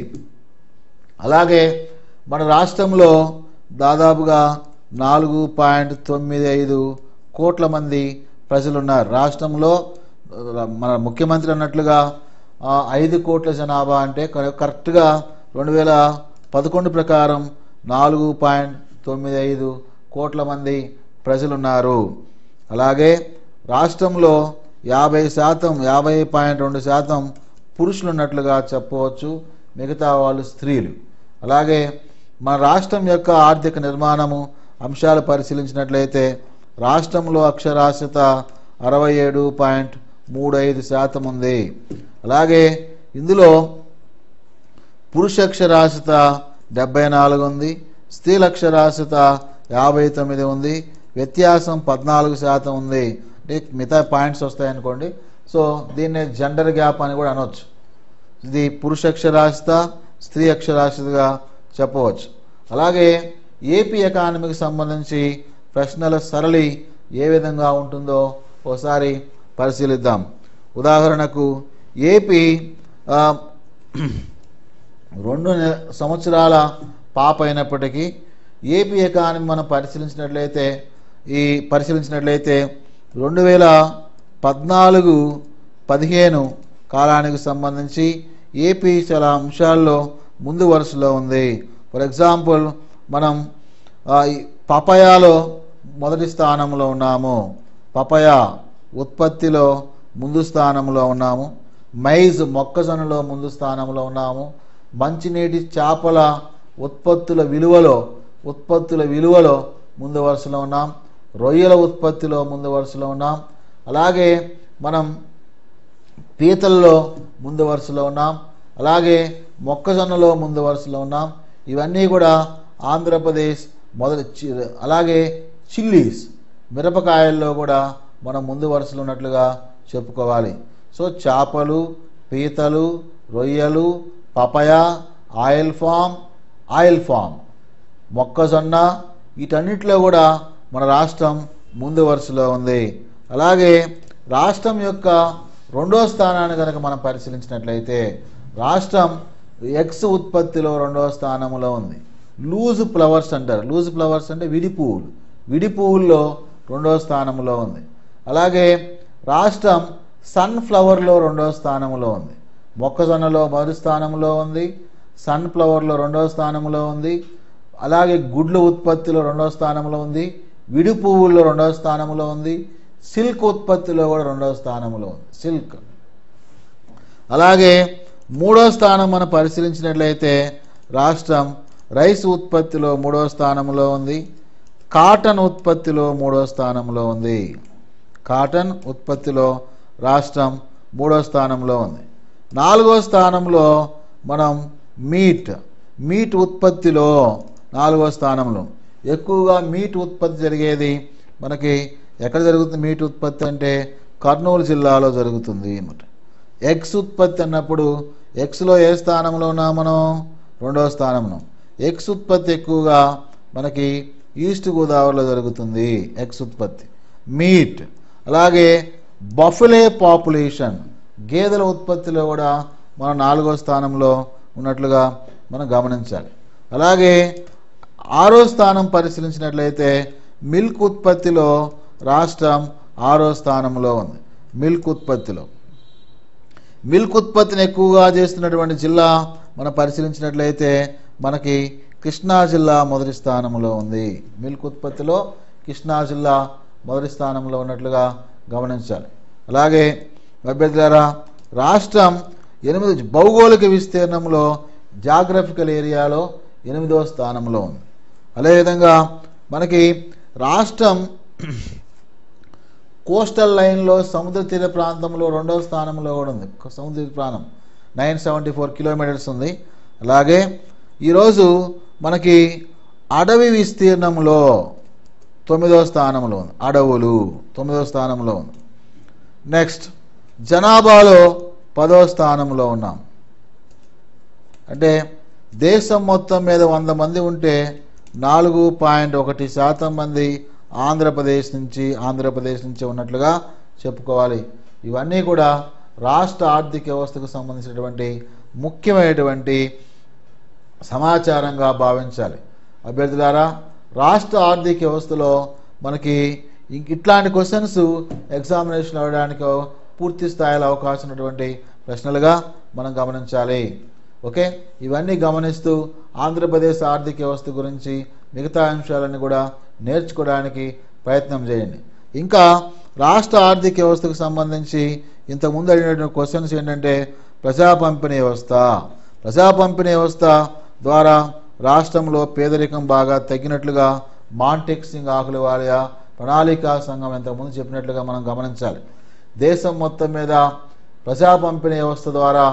అలాగే మన రాష్ట్రంలో దాదాపుగా 4.95 కోట్ల మంది ప్రజలు ఉన్నారు. రాష్ట్రంలో మన ముఖ్యమంత్రి అన్నట్లుగా 5 కోట్ల జనాభా అంటే కరెక్ట్గా 2011 ప్రకారం 4.95 కోట్ల మంది ప్రజలున్నారు. అలాగే రాష్ట్రంలో 50.2% పురుషులు ఉన్నట్లుగా చెప్పవచ్చు, మిగతా వాళ్ళు స్త్రీలు. అలాగే మన రాష్ట్రం యొక్క ఆర్థిక నిర్మాణము అంశాలు పరిశీలించినట్లయితే రాష్ట్రంలో అక్షరాస్యత 67.35% ఉంది. అలాగే ఇందులో పురుష అక్షరాస్యత 74 ఉంది, స్త్రీల అక్షరాస్యత 59 ఉంది, వ్యత్యాసం 14% ఉంది. అంటే మిగతా పాయింట్స్ వస్తాయనుకోండి. సో దీన్ని జెండర్ గ్యాప్ అని కూడా అనవచ్చు. ఇది పురుష అక్షరాస్యత, స్త్రీ అక్షరాస్యతగా చెప్పవచ్చు. అలాగే ఏపీ ఎకానమీకి సంబంధించి ప్రశ్నల సరళి ఏ విధంగా ఉంటుందో ఒకసారి పరిశీలిద్దాం. ఉదాహరణకు ఏపీ 2 సంవత్సరాల పాప అయినప్పటికీ ఏపీ ఎకానమీ మనం పరిశీలించినట్లయితే 2014-15 కాలానికి సంబంధించి ఏపీ చాలా అంశాల్లో ముందు వరుసలో ఉంది. ఫర్ ఎగ్జాంపుల్ మనం పపాయాలో మొదటి స్థానంలో ఉన్నాము, పపాయా ఉత్పత్తిలో ముందు స్థానంలో ఉన్నాము, మైజ్ మొక్కజొన్నలో ముందు స్థానంలో ఉన్నాము, మంచినీటి చేపల ఉత్పత్తుల విలువలో ముందు వరుసలో ఉన్నాం, రొయ్యల ఉత్పత్తిలో ముందు వరుసలో ఉన్నాం, అలాగే మనం పీతల్లో ముందు వరుసలో ఉన్నాం, అలాగే మొక్కజొన్నలో ముందు వరుసలో ఉన్నాం. ఇవన్నీ కూడా ఆంధ్రప్రదేశ్ అలాగే చిల్లీస్ మిరపకాయల్లో కూడా మనం ముందు వరుసలో ఉన్నట్లుగా చెప్పుకోవాలి. సో చేపలు, పీతలు, రొయ్యలు, పపాయ, ఆయిల్ ఫామ్, మొక్కజొన్న, వీటన్నిటిలో కూడా మన రాష్ట్రం ముందు వరుసలో ఉంది. అలాగే రాష్ట్రం యొక్క రెండో స్థానాన్ని కనుక మనం పరిశీలించినట్లయితే రాష్ట్రం ఎగ్స్ ఉత్పత్తిలో రెండవ స్థానంలో ఉంది. లూజ్ ఫ్లవర్స్ అంటారు. లూజ్ ఫ్లవర్స్ అంటే విడి పువ్వుల్లో రెండవ స్థానంలో ఉంది. అలాగే రాష్ట్రం సన్ఫ్లవర్లో రెండవ స్థానంలో ఉంది. మొక్కజొన్నలో మొదటి స్థానంలో ఉంది, సన్ఫ్లవర్లో రెండవ స్థానంలో ఉంది. అలాగే గుడ్ల ఉత్పత్తిలో రెండవ స్థానంలో ఉంది, విడి పువ్వుల్లో రెండవ స్థానంలో ఉంది, సిల్క్ ఉత్పత్తిలో కూడా రెండవ స్థానంలో ఉంది, సిల్క్. అలాగే మూడో స్థానం మనం పరిశీలించినట్లయితే రాష్ట్రం రైస్ ఉత్పత్తిలో మూడో స్థానంలో ఉంది, కాటన్ ఉత్పత్తిలో మూడో స్థానంలో ఉంది. కాటన్ ఉత్పత్తిలో రాష్ట్రం మూడో స్థానంలో ఉంది. నాలుగో స్థానంలో మనం మీట్ ఉత్పత్తిలో నాలుగో స్థానంలో. ఎక్కువగా మీట్ ఉత్పత్తి జరిగేది మనకి ఎక్కడ జరుగుతుంది? మీట్ ఉత్పత్తి అంటే కర్నూలు జిల్లాలో జరుగుతుంది అన్నమాట. ఎగ్స్ ఉత్పత్తి అన్నప్పుడు ఎగ్స్లో ఏ స్థానంలో ఉన్నాం మనం? రెండవ స్థానంలో. ఎగ్స్ ఉత్పత్తి ఎక్కువగా మనకి ఈస్ట్ గోదావరిలో జరుగుతుంది ఎగ్స్ ఉత్పత్తి. మీట్. అలాగే బఫెలో పాపులేషన్, గేదెల ఉత్పత్తిలో కూడా మనం నాలుగో స్థానంలో ఉన్నట్లుగా మనం గమనించాలి. అలాగే ఆరో స్థానం పరిశీలించినట్లయితే మిల్క్ ఉత్పత్తిలో రాష్ట్రం ఆరో స్థానంలో ఉంది. మిల్క్ ఉత్పత్తిని ఎక్కువగా చేస్తున్నటువంటి జిల్లా మనం పరిశీలించినట్లయితే మనకి కృష్ణా జిల్లా మొదటి స్థానంలో ఉంది. మిల్క్ ఉత్పత్తిలో కృష్ణా జిల్లా మొదటి స్థానంలో ఉన్నట్లుగా గమనించాలి. అలాగే అభ్యర్థులారా, రాష్ట్రం 8 భౌగోళిక విస్తీర్ణంలో జాగ్రఫికల్ ఏరియాలో 8వ స్థానంలో ఉంది. అదేవిధంగా మనకి రాష్ట్రం కోస్టల్ లైన్లో సముద్ర తీర ప్రాంతంలో 2వ స్థానంలో కూడా ఉంది. సముద్ర తీర ప్రాంతం 974 కిలోమీటర్స్ ఉంది. అలాగే ఈరోజు మనకి అడవి విస్తీర్ణంలో 9వ స్థానంలో ఉంది. అడవులు 9వ స్థానంలో ఉంది. నెక్స్ట్ జనాభాలో 10వ స్థానంలో ఉన్నాం. అంటే దేశం మొత్తం మీద 100 మంది ఉంటే 4.1% మంది ఆంధ్రప్రదేశ్ నుంచి ఉన్నట్లుగా చెప్పుకోవాలి. ఇవన్నీ కూడా రాష్ట్ర ఆర్థిక వ్యవస్థకు సంబంధించినటువంటి ముఖ్యమైనటువంటి సమాచారంగా భావించాలి. అభ్యర్థులారా, రాష్ట్ర ఆర్థిక వ్యవస్థలో మనకి ఇట్లాంటి క్వశ్చన్స్ ఎగ్జామినేషన్ అవ్వడానికి పూర్తి స్థాయిలో అవకాశం ఉన్నటువంటి ప్రశ్నలుగా మనం గమనించాలి. ఓకే, ఇవన్నీ గమనిస్తూ ఆంధ్రప్రదేశ్ ఆర్థిక వ్యవస్థ గురించి మిగతా అంశాలన్నీ కూడా నేర్చుకోవడానికి ప్రయత్నం చేయండి. ఇంకా రాష్ట్ర ఆర్థిక వ్యవస్థకు సంబంధించి ఇంతకుముందు అడిగినటువంటి క్వశ్చన్స్ ఏంటంటే ప్రజా పంపిణీ వ్యవస్థ ద్వారా రాష్ట్రంలో పేదరికం బాగా తగ్గినట్లుగా మాంటెక్ సింగ్ ఆహ్లూవాలియా ప్రణాళికా సంఘం ఇంతకుముందు చెప్పినట్లుగా మనం గమనించాలి. దేశం మొత్తం మీద ప్రజా పంపిణీ వ్యవస్థ ద్వారా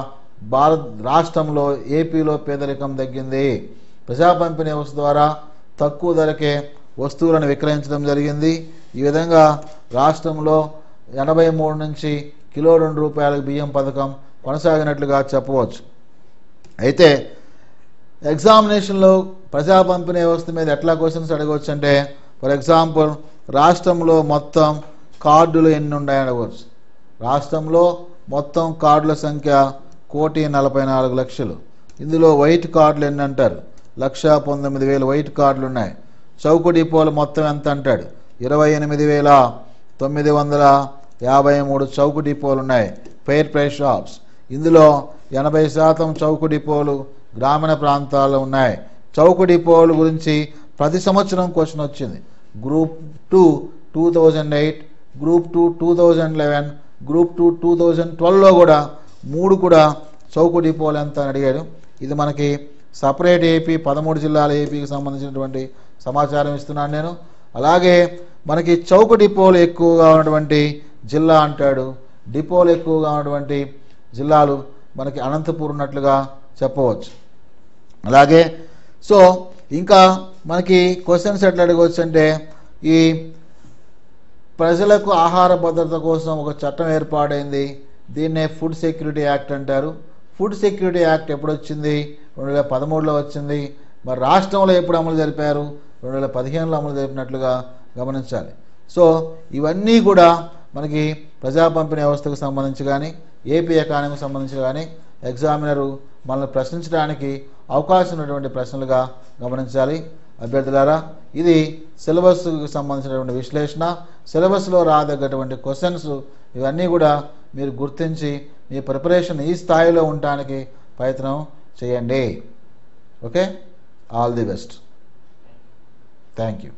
రాష్ట్రంలో ఏపీలో పేదరికం తగ్గింది. ప్రజా పంపిణీ వ్యవస్థ ద్వారా తక్కువ ధరకే వస్తువులను విక్రయించడం జరిగింది. ఈ విధంగా రాష్ట్రంలో 83 నుంచి కిలో 2 రూపాయలకు బియ్యం పథకం కొనసాగినట్లుగా చెప్పవచ్చు. అయితే ఎగ్జామినేషన్లో ప్రజా పంపిణీ వ్యవస్థ మీద ఎట్లా క్వశ్చన్స్ అడగవచ్చు అంటే, ఫర్ ఎగ్జాంపుల్ రాష్ట్రంలో మొత్తం కార్డులు ఎన్ని ఉన్నాయని అడగవచ్చు. రాష్ట్రంలో మొత్తం కార్డుల సంఖ్య 1,44,00,000. ఇందులో వైట్ కార్డులు ఎన్ని అంటారు? 1,19,000 వైట్ కార్డులు ఉన్నాయి. చౌక డిపోలు మొత్తం ఎంత అంటాడు? 28,953 చౌక డిపోలు ఉన్నాయి, ఫెయిర్ ప్రైస్ షాప్స్. ఇందులో 80% చౌక డిపోలు గ్రామీణ ప్రాంతాల్లో ఉన్నాయి. చౌక డిపోల గురించి ప్రతి సంవత్సరం క్వశ్చన్ వచ్చింది. గ్రూప్ 2 2008, గ్రూప్ 2 2011, గ్రూప్ 2 2012లో కూడా 3 కూడా చౌక డిపోలు ఎంత అని అడిగాడు. ఇది మనకి సపరేట్ ఏపీ 13 జిల్లాల ఏపీకి సంబంధించినటువంటి సమాచారం ఇస్తున్నాను నేను. అలాగే మనకి చౌక డిపోలు ఎక్కువగా ఉన్నటువంటి జిల్లా అంటాడు. డిపోలు ఎక్కువగా ఉన్నటువంటి జిల్లాలు మనకి అనంతపూర్ ఉన్నట్లుగా చెప్పవచ్చు. అలాగే సో ఇంకా మనకి క్వశ్చన్స్ ఎట్లా అడగవచ్చు అంటే, ఈ ప్రజలకు ఆహార భద్రత కోసం ఒక చట్టం ఏర్పాటైంది. దీన్నే ఫుడ్ సెక్యూరిటీ యాక్ట్ అంటారు. ఫుడ్ సెక్యూరిటీ యాక్ట్ ఎప్పుడు వచ్చింది? 2013లో వచ్చింది. మరి రాష్ట్రంలో ఎప్పుడు అమలు జరిపారు? 2015లో అమలు జరిపినట్లుగా గమనించాలి. సో ఇవన్నీ కూడా మనకి ప్రజా పంపిణీ వ్యవస్థకు సంబంధించి కానీ ఏపీ ఎకానమీకి సంబంధించి కానీ ఎగ్జామినరు మనల్ని ప్రశ్నించడానికి అవకాశం ఉన్నటువంటి ప్రశ్నలుగా గమనించాలి. అభ్యర్థులారా, ఇది సిలబస్కు సంబంధించినటువంటి విశ్లేషణ, సిలబస్లో రాదగ్గటువంటి క్వశ్చన్స్ ఇవన్నీ కూడా మీరు గుర్తించి మీ ప్రిపరేషన్ ఈ స్థాయిలో ఉండటానికి ప్రయత్నం చేయండి. Okay, all the best. Thank you.